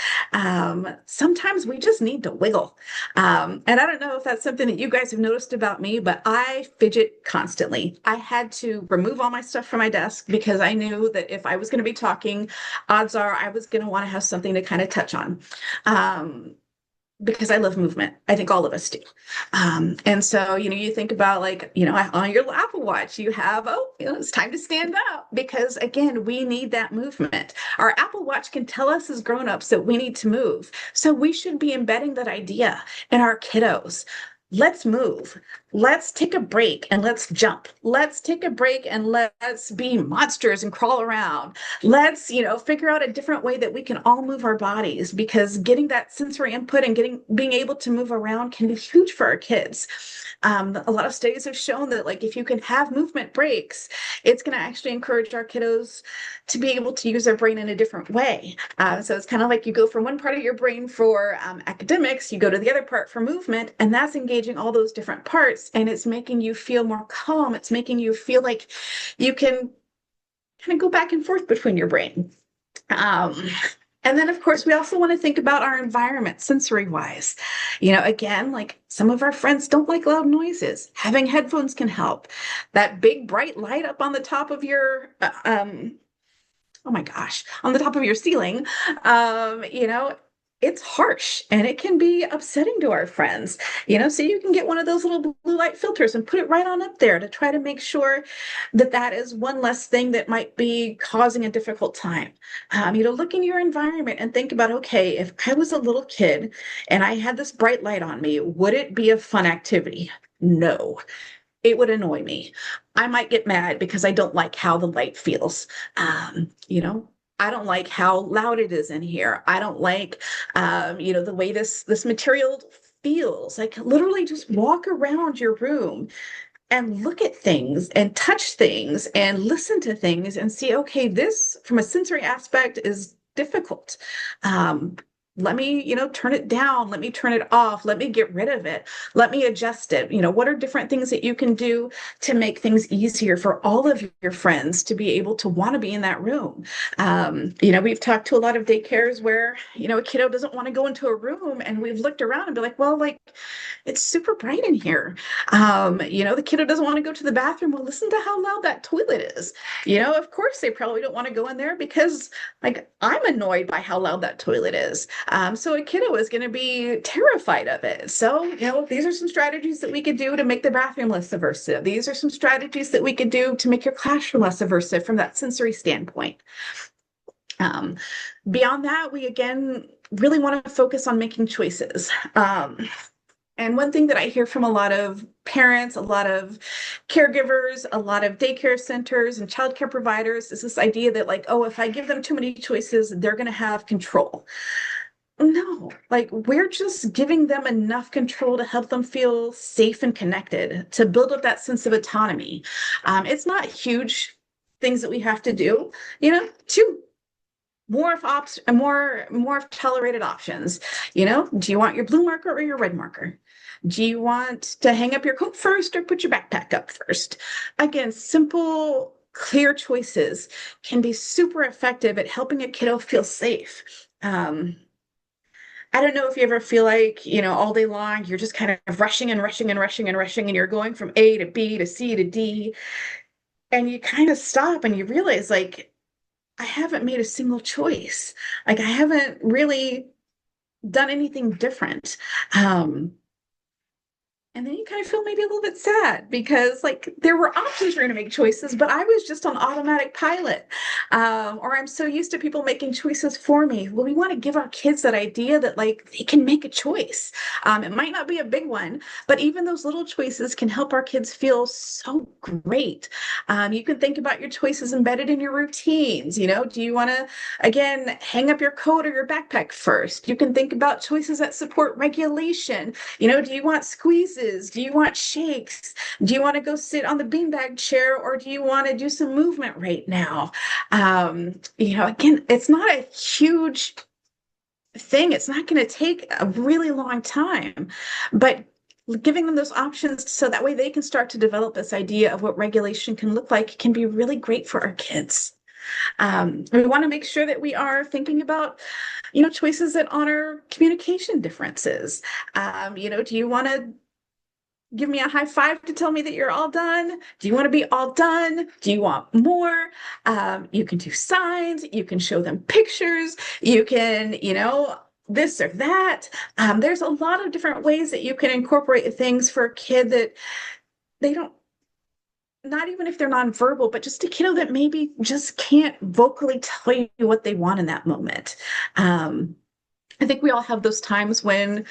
Sometimes we just need to wiggle. And I don't know if that's something that you guys have noticed about me, but I fidget constantly. I had to remove all my stuff from my desk because I knew that if I was going to be talking, odds are I was going to want to have something to kind of touch on. Because I love movement. I think all of us do. And so, you think about like, on your Apple Watch, you have, it's time to stand up, because again, we need that movement. Our Apple Watch can tell us as grown-ups that we need to move. So we should be embedding that idea in our kiddos. Let's move. Let's take a break and let's jump. Let's take a break and let's be monsters and crawl around. Let's, figure out a different way that we can all move our bodies, because getting that sensory input and being able to move around can be huge for our kids. A lot of studies have shown that like if you can have movement breaks, it's going to actually encourage our kiddos to be able to use their brain in a different way. So it's kind of like you go from one part of your brain for academics, you go to the other part for movement, and that's engaging all those different parts, and it's making you feel more calm. It's making you feel like you can kind of go back and forth between your brain. And then, of course, we also want to think about our environment sensory wise. Again, like some of our friends don't like loud noises. Having headphones can help. That big bright light up on the top of your, oh my gosh, on the top of your ceiling, it's harsh and it can be upsetting to our friends, so you can get one of those little blue light filters and put it right on up there to try to make sure that that is one less thing that might be causing a difficult time. Look in your environment and think about, okay, if I was a little kid and I had this bright light on me, would it be a fun activity? No. It would annoy me. I might get mad because I don't like how the light feels. I don't like how loud it is in here. I don't like, the way this material feels. Like literally just walk around your room and look at things and touch things and listen to things and see, okay, this from a sensory aspect is difficult. let me, turn it down. Let me turn it off. Let me get rid of it. Let me adjust it. What are different things that you can do to make things easier for all of your friends to be able to want to be in that room? We've talked to a lot of daycares where, a kiddo doesn't want to go into a room, and we've looked around and be like, well, like, it's super bright in here. The kiddo doesn't want to go to the bathroom. Well, listen to how loud that toilet is. Of course they probably don't want to go in there because, like, I'm annoyed by how loud that toilet is. So a kiddo is going to be terrified of it. So, these are some strategies that we could do to make the bathroom less aversive. These are some strategies that we could do to make your classroom less aversive from that sensory standpoint. Um, Beyond that, we again really want to focus on making choices. And one thing that I hear from a lot of parents, a lot of caregivers, a lot of daycare centers and childcare providers is this idea that, like, oh, if I give them too many choices, they're going to have control. No, like, we're just giving them enough control to help them feel safe and connected, to build up that sense of autonomy. It's not huge things that we have to do, to more of more of tolerated options. Do you want your blue marker or your red marker? Do you want to hang up your coat first or put your backpack up first? Again, simple, clear choices can be super effective at helping a kiddo feel safe. I don't know if you ever feel like, all day long you're just kind of rushing and rushing and rushing and rushing, and you're going from A to B to C to D, and you kind of stop and you realize, like, I haven't made a single choice. Like, I haven't really done anything different. And then you kind of feel maybe a little bit sad because, like, there were options for you to make choices, but I was just on automatic pilot. Or I'm so used to people making choices for me. Well, we want to give our kids that idea that, like, they can make a choice. It might not be a big one, but even those little choices can help our kids feel so great. You can think about your choices embedded in your routines. Do you want to, again, hang up your coat or your backpack first? You can think about choices that support regulation. Do you want squeezes? Do you want shakes? Do you want to go sit on the beanbag chair, or do you want to do some movement right now? Again, it's not a huge thing. It's not going to take a really long time, but giving them those options so that way they can start to develop this idea of what regulation can look like can be really great for our kids. We want to make sure that we are thinking about, choices that honor communication differences. Do you want to give me a high five to tell me that you're all done? Do you want to be all done? Do you want more? You can do signs. You can show them pictures. You can, this or that. There's a lot of different ways that you can incorporate things for a kid that they don't, not even if they're nonverbal, but just a kiddo that maybe just can't vocally tell you what they want in that moment. I think we all have those times when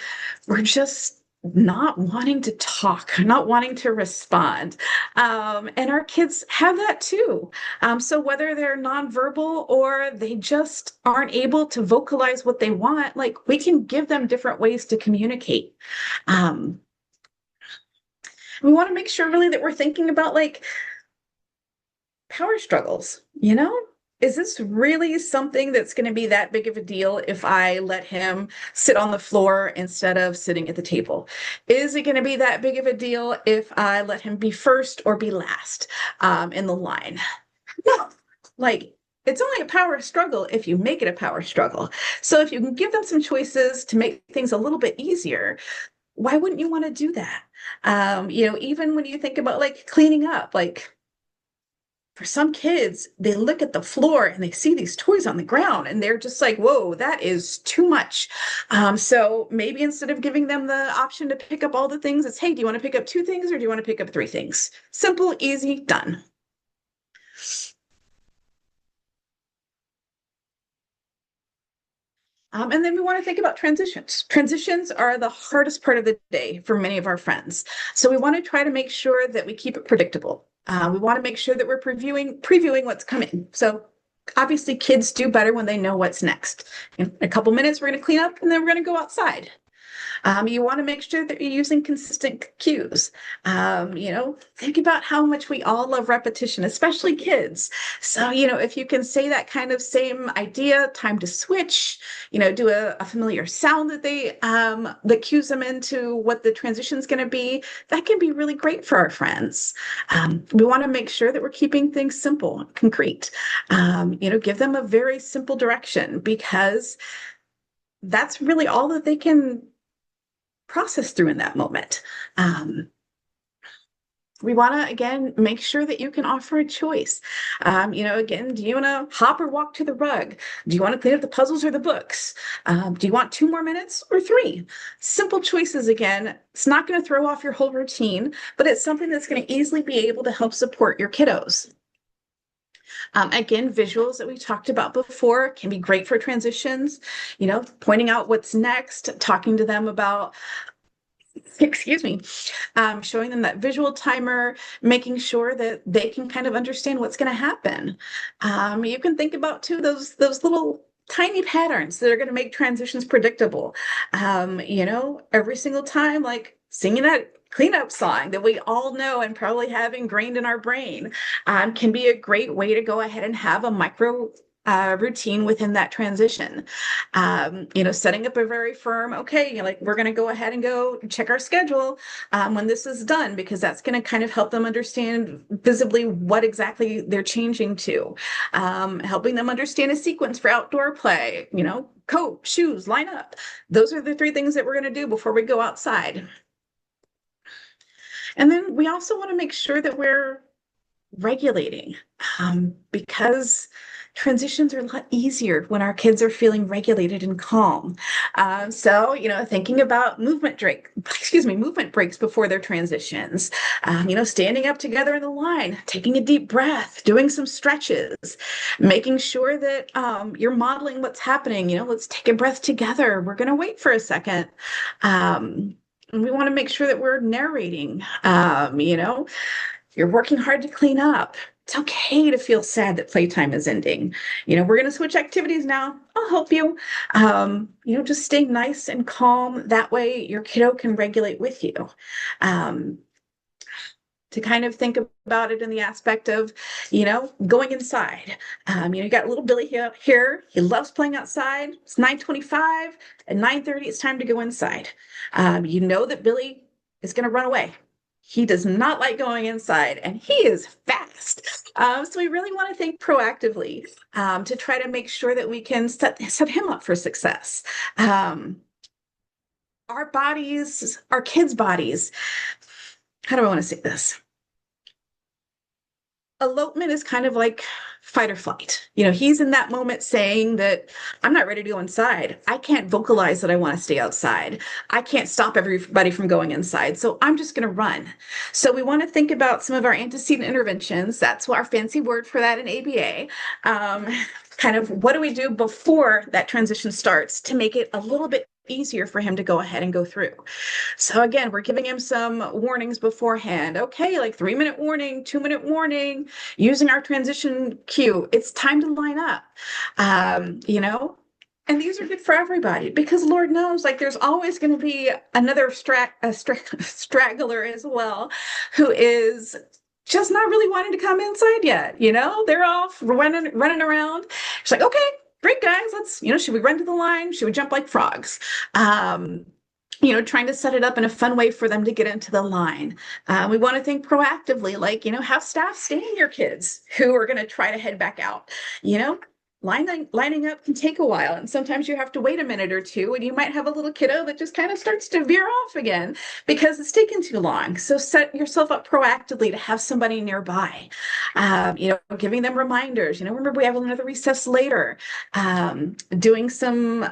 we're just not wanting to talk, not wanting to respond. And our kids have that too. So whether they're nonverbal or they just aren't able to vocalize what they want, like, we can give them different ways to communicate. We want to make sure really that we're thinking about, like, power struggles, Is this really something that's going to be that big of a deal if I let him sit on the floor instead of sitting at the table? Is it going to be that big of a deal if I let him be first or be last in the line? No, like, it's only a power struggle if you make it a power struggle. So if you can give them some choices to make things a little bit easier, why wouldn't you want to do that? Even when you think about, like, cleaning up, like, for some kids, they look at the floor and they see these toys on the ground and they're just like, whoa, that is too much. So maybe instead of giving them the option to pick up all the things, it's, hey, do you want to pick up 2 things or do you want to pick up 3 things? Simple, easy, done. And then we want to think about transitions. Transitions are the hardest part of the day for many of our friends. So we want to try to make sure that we keep it predictable. We want to make sure that we're previewing what's coming. So obviously kids do better when they know what's next. In a couple minutes, we're going to clean up and then we're going to go outside. You want to make sure that you're using consistent cues. Think about how much we all love repetition, especially kids. So, if you can say that kind of same idea, time to switch, do a familiar sound that cues them into what the transition is going to be, that can be really great for our friends. We want to make sure that we're keeping things simple, concrete. Give them a very simple direction because that's really all that they can process through in that moment. Um, we want to again make sure that you can offer a choice. Again, do you want to hop or walk to the rug? Do you want to clean up the puzzles or the books? Do you want 2 more minutes or 3? Simple choices again. It's not going to throw off your whole routine, but it's something that's going to easily be able to help support your kiddos. Again, visuals that we talked about before can be great for transitions, pointing out what's next, talking to them about, excuse me, showing them that visual timer, making sure that they can kind of understand what's going to happen. You can think about too those little tiny patterns that are going to make transitions predictable. Every single time, like singing that cleanup song that we all know and probably have ingrained in our brain, can be a great way to go ahead and have a micro routine within that transition. Setting up a very firm, okay, like we're going to go ahead and go check our schedule when this is done, because that's going to kind of help them understand visibly what exactly they're changing to. Helping them understand a sequence for outdoor play, coat, shoes, line up. Those are the 3 things that we're going to do before we go outside. And then we also want to make sure that we're regulating, because transitions are a lot easier when our kids are feeling regulated and calm. Thinking about movement breaks before their transitions, standing up together in the line, taking a deep breath, doing some stretches, making sure that you're modeling what's happening. Let's take a breath together. We're going to wait for a second. And we want to make sure that we're narrating. You're working hard to clean up. It's okay to feel sad that playtime is ending. We're going to switch activities now. I'll help you. Just stay nice and calm. That way your kiddo can regulate with you. To kind of think about it in the aspect of, going inside. You got little Billy here. He loves playing outside. It's 9:25. At 9:30, it's time to go inside. You know that Billy is going to run away. He does not like going inside, and he is fast. So we really want to think proactively to try to make sure that we can set him up for success. Our bodies, our kids' bodies, how do I want to say this? Elopement is kind of like fight or flight. He's in that moment saying that I'm not ready to go inside. I can't vocalize that I want to stay outside. I can't stop everybody from going inside. So I'm just going to run. So we want to think about some of our antecedent interventions. That's our fancy word for that in ABA. Kind of what do we do before that transition starts to make it a little bit easier for him to go ahead and go through. So again, we're giving him some warnings beforehand. Okay, like 3-minute warning, 2-minute warning, using our transition cue. It's time to line up. And these are good for everybody because Lord knows, like there's always going to be another straggler as well, who is just not really wanting to come inside yet. They're off running around. She's like, okay, great guys, let's, should we run to the line? Should we jump like frogs? Trying to set it up in a fun way for them to get into the line. We want to think proactively, like, have staff stay in your kids who are going to try to head back out. Lining up can take a while, and sometimes you have to wait a minute or 2, and you might have a little kiddo that just kind of starts to veer off again because it's taken too long. So set yourself up proactively to have somebody nearby. Giving them reminders. Remember we have another recess later. Doing some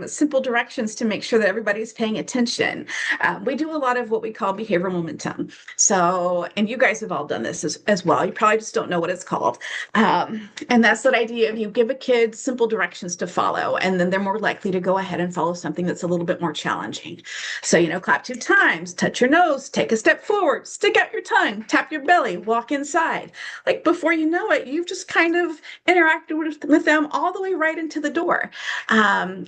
simple directions to make sure that everybody's paying attention. We do a lot of what we call behavioral momentum. So, and you guys have all done this as well. You probably just don't know what it's called. And that's that idea of you give a kid simple directions to follow, and then they're more likely to go ahead and follow something that's a little bit more challenging. So, clap 2 times, touch your nose, take a step forward, stick out your tongue, tap your belly, walk inside. Like before you know it, you've just kind of interacted with them all the way right into the door.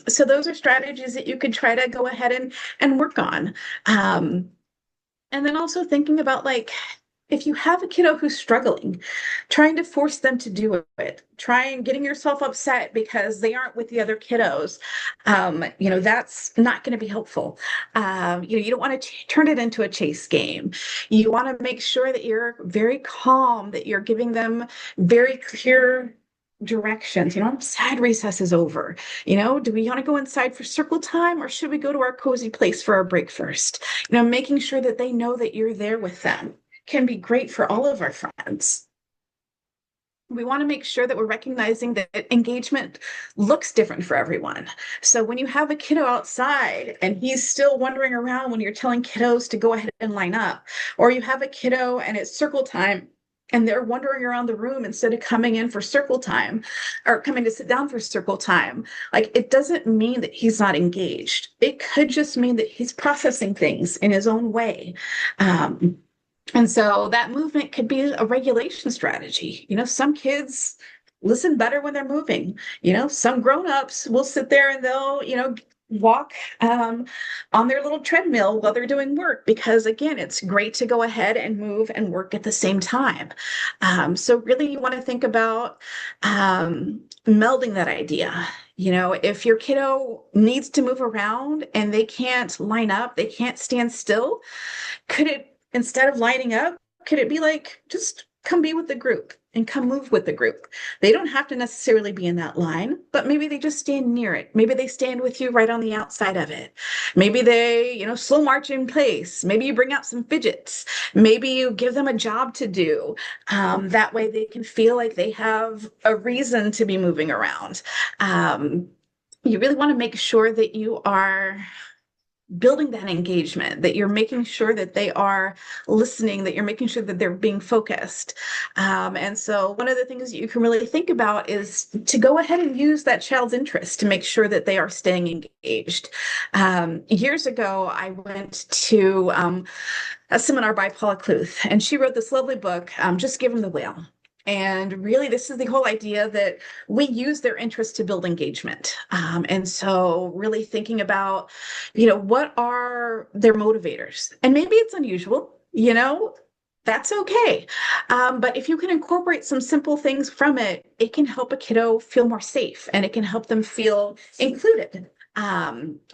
So those are strategies that you could try to go ahead and work on. Um, and then also thinking about like, if you have a kiddo who's struggling, trying to force them to do it, trying getting yourself upset because they aren't with the other kiddos, that's not going to be helpful. You don't want to turn it into a chase game. You want to make sure that you're very calm, that you're giving them very clear directions. Sad recess is over. Do we want to go inside for circle time or should we go to our cozy place for our break first? Making sure that they know that you're there with them can be great for all of our friends. We want to make sure that we're recognizing that engagement looks different for everyone. So when you have a kiddo outside and he's still wandering around when you're telling kiddos to go ahead and line up, or you have a kiddo and it's circle time and they're wandering around the room instead of coming in for circle time or coming to sit down for circle time, like it doesn't mean that he's not engaged. It could just mean that he's processing things in his own way. And so that movement could be a regulation strategy. Some kids listen better when they're moving. Some grown-ups will sit there and they'll, walk on their little treadmill while they're doing work because, again, it's great to go ahead and move and work at the same time. So really you want to think about melding that idea. If your kiddo needs to move around and they can't line up, they can't stand still, could it, instead of lining up, could it be like, just come be with the group and come move with the group? They don't have to necessarily be in that line, but maybe they just stand near it. Maybe they stand with you right on the outside of it. Maybe they, slow march in place. Maybe you bring out some fidgets. Maybe you give them a job to do. That way they can feel like they have a reason to be moving around. You really want to make sure that you are building that engagement, that you're making sure that they are listening, that you're making sure that they're being focused. And so one of the things that you can really think about is to go ahead and use that child's interest to make sure that they are staying engaged. Years ago, I went to a seminar by Paula Cluth, and she wrote this lovely book, Just Give Them the Whale. And really, this is the whole idea that we use their interest to build engagement. And so really thinking about, what are their motivators? And maybe it's unusual, that's okay. But if you can incorporate some simple things from it, it can help a kiddo feel more safe and it can help them feel included.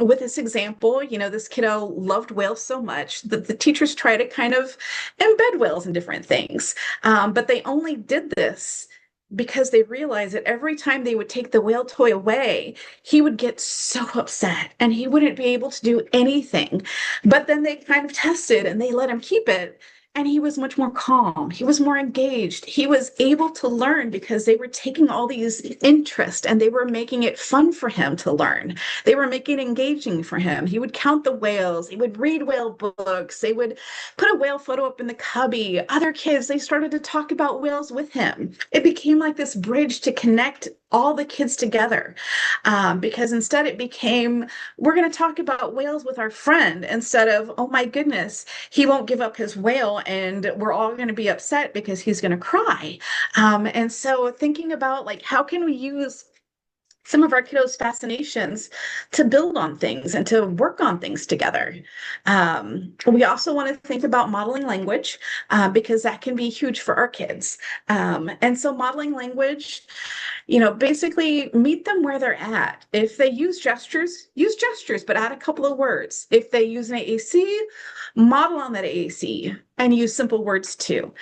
With this example, this kiddo loved whales so much that the teachers try to kind of embed whales in different things. But they only did this because they realized that every time they would take the whale toy away, he would get so upset and he wouldn't be able to do anything. But then they kind of tested and they let him keep it. And he was much more calm. He was more engaged. He was able to learn because they were taking all these interest and they were making it fun for him to learn. They were making it engaging for him. He would count the whales. He would read whale books. They would put a whale photo up in the cubby. Other kids, they started to talk about whales with him. It became like this bridge to connect all the kids together, because instead it became, we're going to talk about whales with our friend instead of, oh my goodness, he won't give up his whale and we're all going to be upset because he's going to cry. And so thinking about like, how can we use some of our kiddos' fascinations to build on things and to work on things together. We also want to think about modeling language because that can be huge for our kids. And so modeling language, basically meet them where they're at. If they use gestures, but add a couple of words. If they use an AAC, model on that AAC and use simple words too.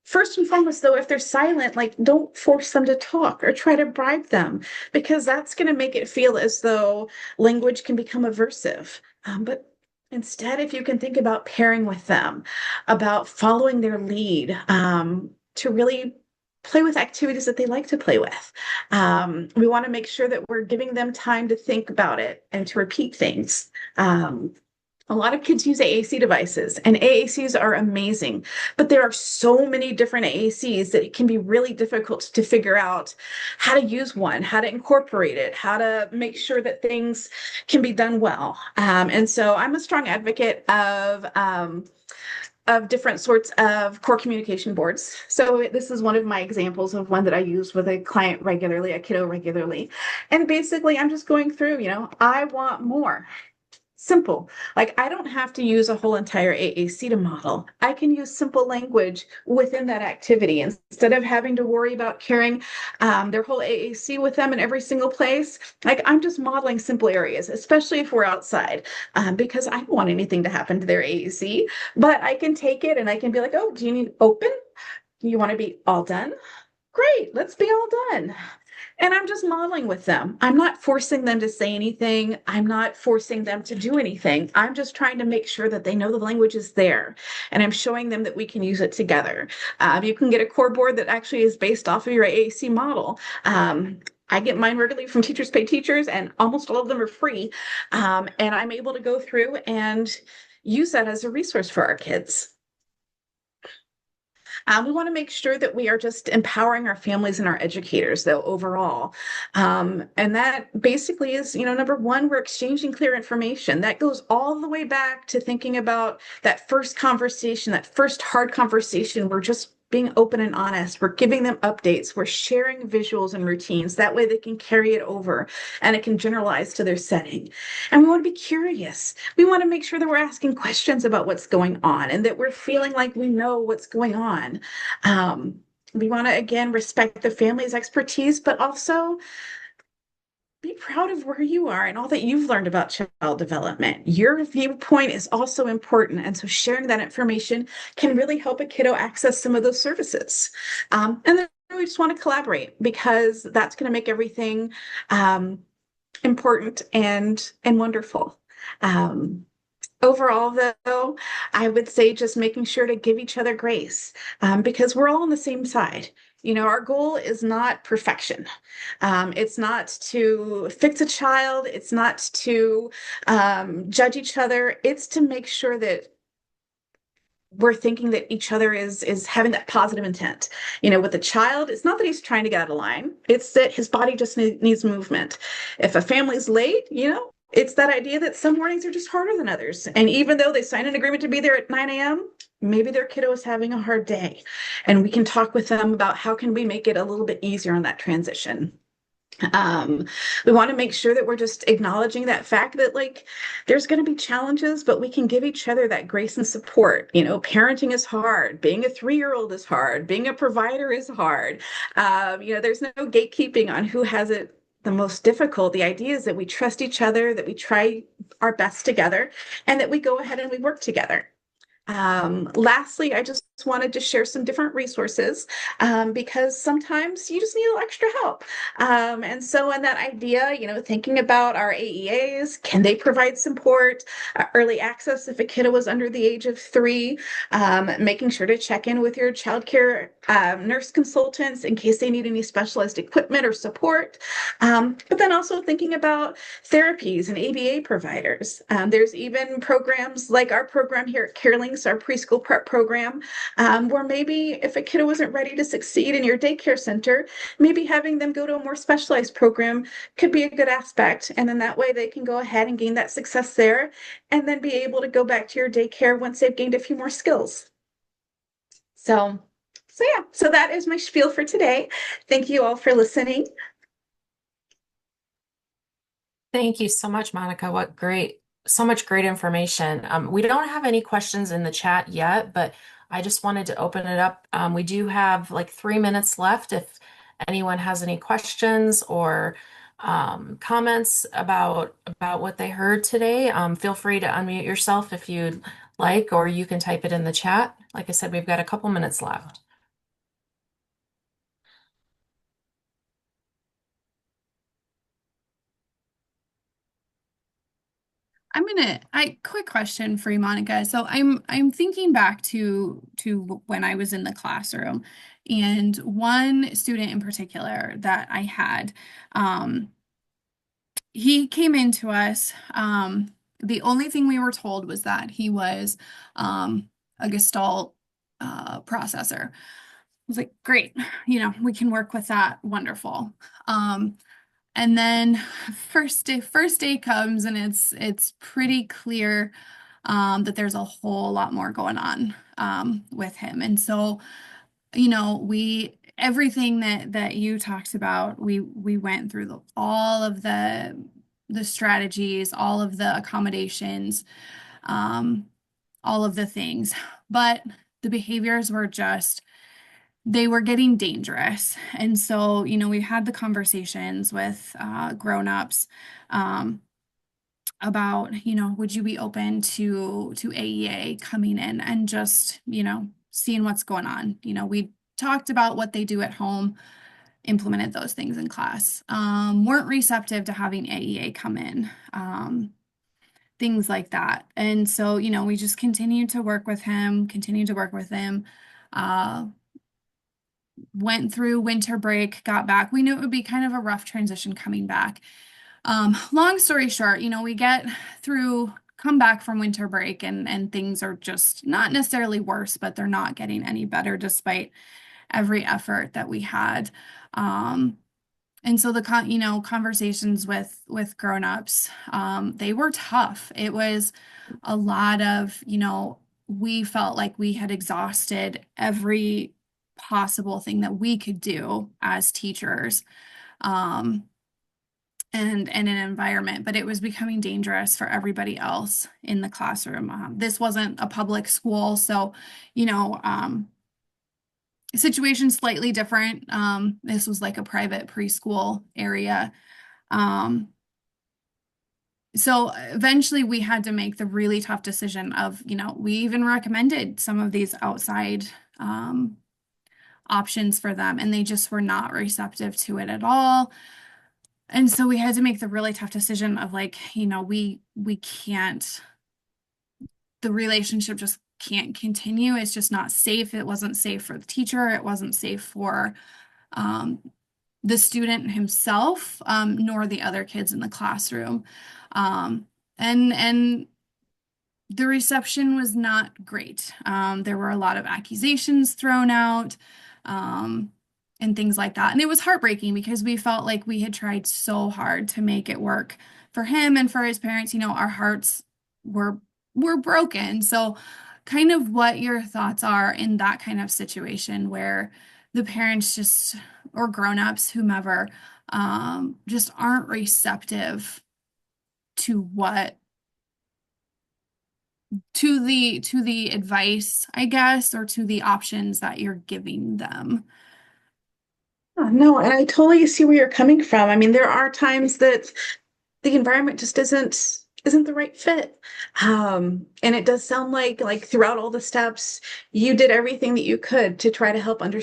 First and foremost, though, if they're silent, like don't force them to talk or try to bribe them because that's going to make it feel as though language can become aversive. But instead, if you can think about pairing with them, about following their lead, to really play with activities that they like to play with. We want to make sure that we're giving them time to think about it and to repeat things. A lot of kids use AAC devices, and AACs are amazing, but there are so many different AACs that it can be really difficult to figure out how to use one, how to incorporate it, how to make sure that things can be done well. And so I'm a strong advocate of different sorts of core communication boards. So this is one of my examples of one that I use with a client regularly, a kiddo regularly. And basically, I'm just going through, I want more. Simple. Like I don't have to use a whole entire AAC to model. I can use simple language within that activity instead of having to worry about carrying their whole AAC with them in every single place. Like I'm just modeling simple areas, especially if we're outside, because I don't want anything to happen to their AAC. But I can take it and I can be like, oh, do you need open? You want to be all done? Great, let's be all done. And I'm just modeling with them. I'm not forcing them to say anything. I'm not forcing them to do anything. I'm just trying to make sure that they know the language is there. And I'm showing them that we can use it together. You can get a core board that actually is based off of your AAC model. I get mine regularly from Teachers Pay Teachers, and almost all of them are free. And I'm able to go through and use that as a resource for our kids. We want to make sure that we are just empowering our families and our educators, though, overall. And that basically is, number one, we're exchanging clear information. That goes all the way back to thinking about that first conversation, that first hard conversation. We're just being open and honest. We're giving them updates. We're sharing visuals and routines. That way they can carry it over and it can generalize to their setting. And we want to be curious. We want to make sure that we're asking questions about what's going on and that we're feeling like we know what's going on. We want to, again, respect the family's expertise, but also be proud of where you are and all that you've learned about child development. Your viewpoint is also important. And so sharing that information can really help a kiddo access some of those services. And then we just want to collaborate because that's going to make everything important and wonderful. Overall, though, I would say just making sure to give each other grace because we're all on the same side. Our goal is not perfection. It's not to fix a child. It's not to judge each other. It's to make sure that we're thinking that each other is having that positive intent. With the child, it's not that he's trying to get out of line. It's that his body just needs movement. If a family's late, it's that idea that some mornings are just harder than others. And even though they sign an agreement to be there at 9 a.m., maybe their kiddo is having a hard day. And we can talk with them about how can we make it a little bit easier on that transition. We want to make sure that we're just acknowledging that fact that there's going to be challenges, but we can give each other that grace and support. Parenting is hard. Being a 3-year-old is hard. Being a provider is hard. There's no gatekeeping on who has it the most difficult. The idea is that we trust each other, that we try our best together, and that we go ahead and we work together. Lastly, I just wanted to share some different resources because sometimes you just need a little extra help. And so in that idea, thinking about our AEAs, can they provide support, early access if a kiddo was under the age of 3, making sure to check in with your childcare nurse consultants in case they need any specialized equipment or support. But then also thinking about therapies and ABA providers. There's even programs like our program here at CareLinks, our preschool prep program, where maybe if a kiddo wasn't ready to succeed in your daycare center, maybe having them go to a more specialized program could be a good aspect. And then that way they can go ahead and gain that success there and then be able to go back to your daycare once they've gained a few more skills. So that is my spiel for today. Thank you all for listening. Thank you so much, Monica. So much great information. We don't have any questions in the chat yet, but I just wanted to open it up. We do have 3 minutes left. If anyone has any questions or comments about what they heard today, feel free to unmute yourself if you'd like, or you can type it in the chat. Like I said, we've got a couple minutes left. Quick question for you, Monica. So I'm thinking back to when I was in the classroom, and one student in particular that I had, he came into us, The only thing we were told was that he was a Gestalt processor. I was like, great, we can work with that. Wonderful. And then first day comes and it's pretty clear that there's a whole lot more going on with him. And so, we everything that you talked about, we went through all of the strategies, all of the accommodations, um, all of the things, but the behaviors were just they were getting dangerous. And so, we had the conversations with grown-ups about, would you be open to AEA coming in and just, seeing what's going on. We talked about what they do at home, implemented those things in class, weren't receptive to having AEA come in, things like that. And so, we just continued to work with him, uh, went through winter break, got back. We knew it would be kind of a rough transition coming back. Long story short, we come back from winter break and things are just not necessarily worse, but they're not getting any better despite every effort that we had. And so conversations with grown-ups, they were tough. It was a lot of, we felt like we had exhausted every possible thing that we could do as teachers, and in an environment, but it was becoming dangerous for everybody else in the classroom. This wasn't a public school, so, situation slightly different. This was like a private preschool area. So eventually we had to make the really tough decision of, we even recommended some of these outside options for them, and they just were not receptive to it at all. And so we had to make the really tough decision of like, we can't, the relationship just can't continue. It's just not safe. It wasn't safe for the teacher. It wasn't safe for the student himself, nor the other kids in the classroom. And the reception was not great. There were a lot of accusations thrown out, and things like that. And it was heartbreaking because we felt like we had tried so hard to make it work for him and for his parents. Our hearts were broken. So kind of what your thoughts are in that kind of situation where the parents just, or grown-ups, whomever, just aren't receptive to the advice, I guess, or to the options that you're giving them. Oh, no, and I totally see where you're coming from. I mean, there are times that the environment just isn't the right fit. And it does sound like throughout all the steps, you did everything that you could to try to help them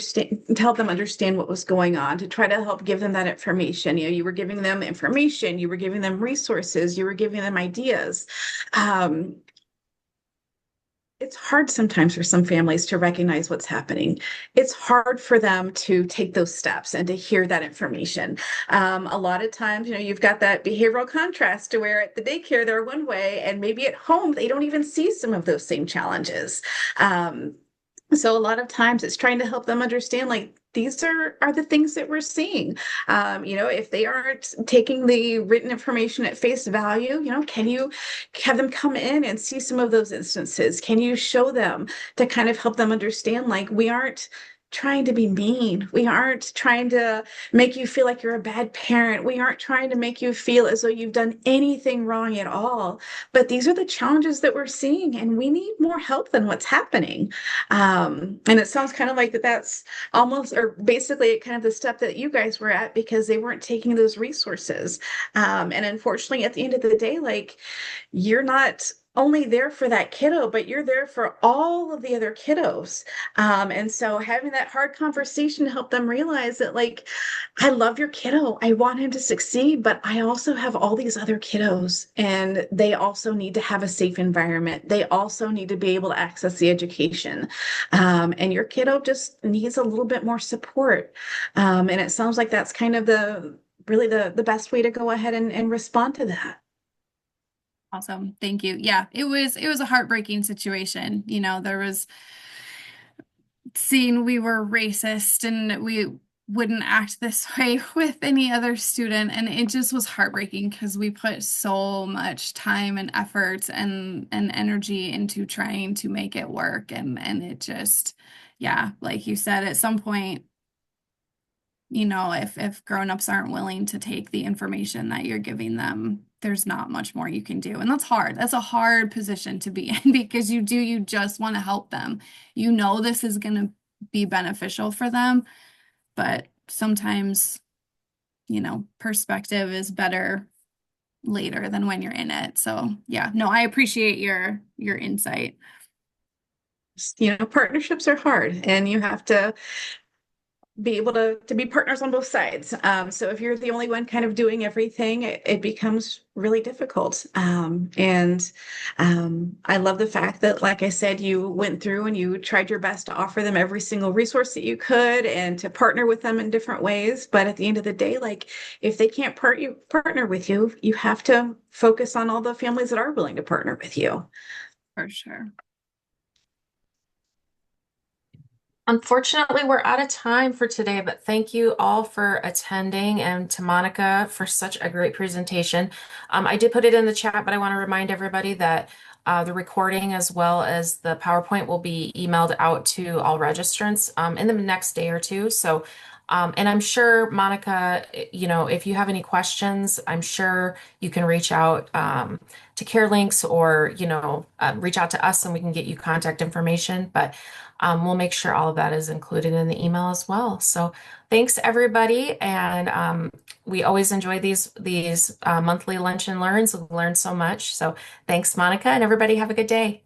understand what was going on, to try to help give them that information. You were giving them information, you were giving them resources, you were giving them ideas. It's hard sometimes for some families to recognize what's happening. It's hard for them to take those steps and to hear that information. A lot of times, you've got that behavioral contrast to where at the daycare they're one way, and maybe at home they don't even see some of those same challenges. So a lot of times it's trying to help them understand, like, these are the things that we're seeing. If they aren't taking the written information at face value, can you have them come in and see some of those instances? Can you show them to kind of help them understand, like, we aren't trying to be mean. We aren't trying to make you feel like you're a bad parent. We aren't trying to make you feel as though you've done anything wrong at all. But these are the challenges that we're seeing, and we need more help than what's happening. And it sounds kind of like that's almost, or basically kind of the step that you guys were at, because they weren't taking those resources. And unfortunately, at the end of the day, like, you're not only there for that kiddo, but you're there for all of the other kiddos. And so having that hard conversation to help them realize that, like, I love your kiddo. I want him to succeed, but I also have all these other kiddos, and they also need to have a safe environment. They also need to be able to access the education. And your kiddo just needs a little bit more support. And it sounds like that's kind of really the best way to go ahead and respond to that. Awesome. Thank you. Yeah, it was a heartbreaking situation. There was seeing we were racist and we wouldn't act this way with any other student, and it just was heartbreaking because we put so much time and effort and energy into trying to make it work, and it just, yeah, like you said, at some point, if grown-ups aren't willing to take the information that you're giving them, there's not much more you can do. And that's hard. That's a hard position to be in because you just want to help them. This is going to be beneficial for them, but sometimes, perspective is better later than when you're in it. So, yeah, no, I appreciate your insight. Partnerships are hard, and you have to be able to be partners on both sides. So if you're the only one kind of doing everything, it becomes really difficult. And I love the fact that, like I said, you went through and you tried your best to offer them every single resource that you could and to partner with them in different ways. But at the end of the day, like if they can't partner with you, you have to focus on all the families that are willing to partner with you. For sure. Unfortunately, we're out of time for today, but thank you all for attending and to Monica for such a great presentation. I did put it in the chat, but I want to remind everybody that the recording as well as the PowerPoint will be emailed out to all registrants in the next day or two. So, and I'm sure, Monica, if you have any questions, I'm sure you can reach out to CareLinks or, reach out to us and we can get you contact information. But we'll make sure all of that is included in the email as well. So thanks everybody. And we always enjoy these monthly lunch and learns. We've learned so much. So thanks, Monica, and everybody have a good day.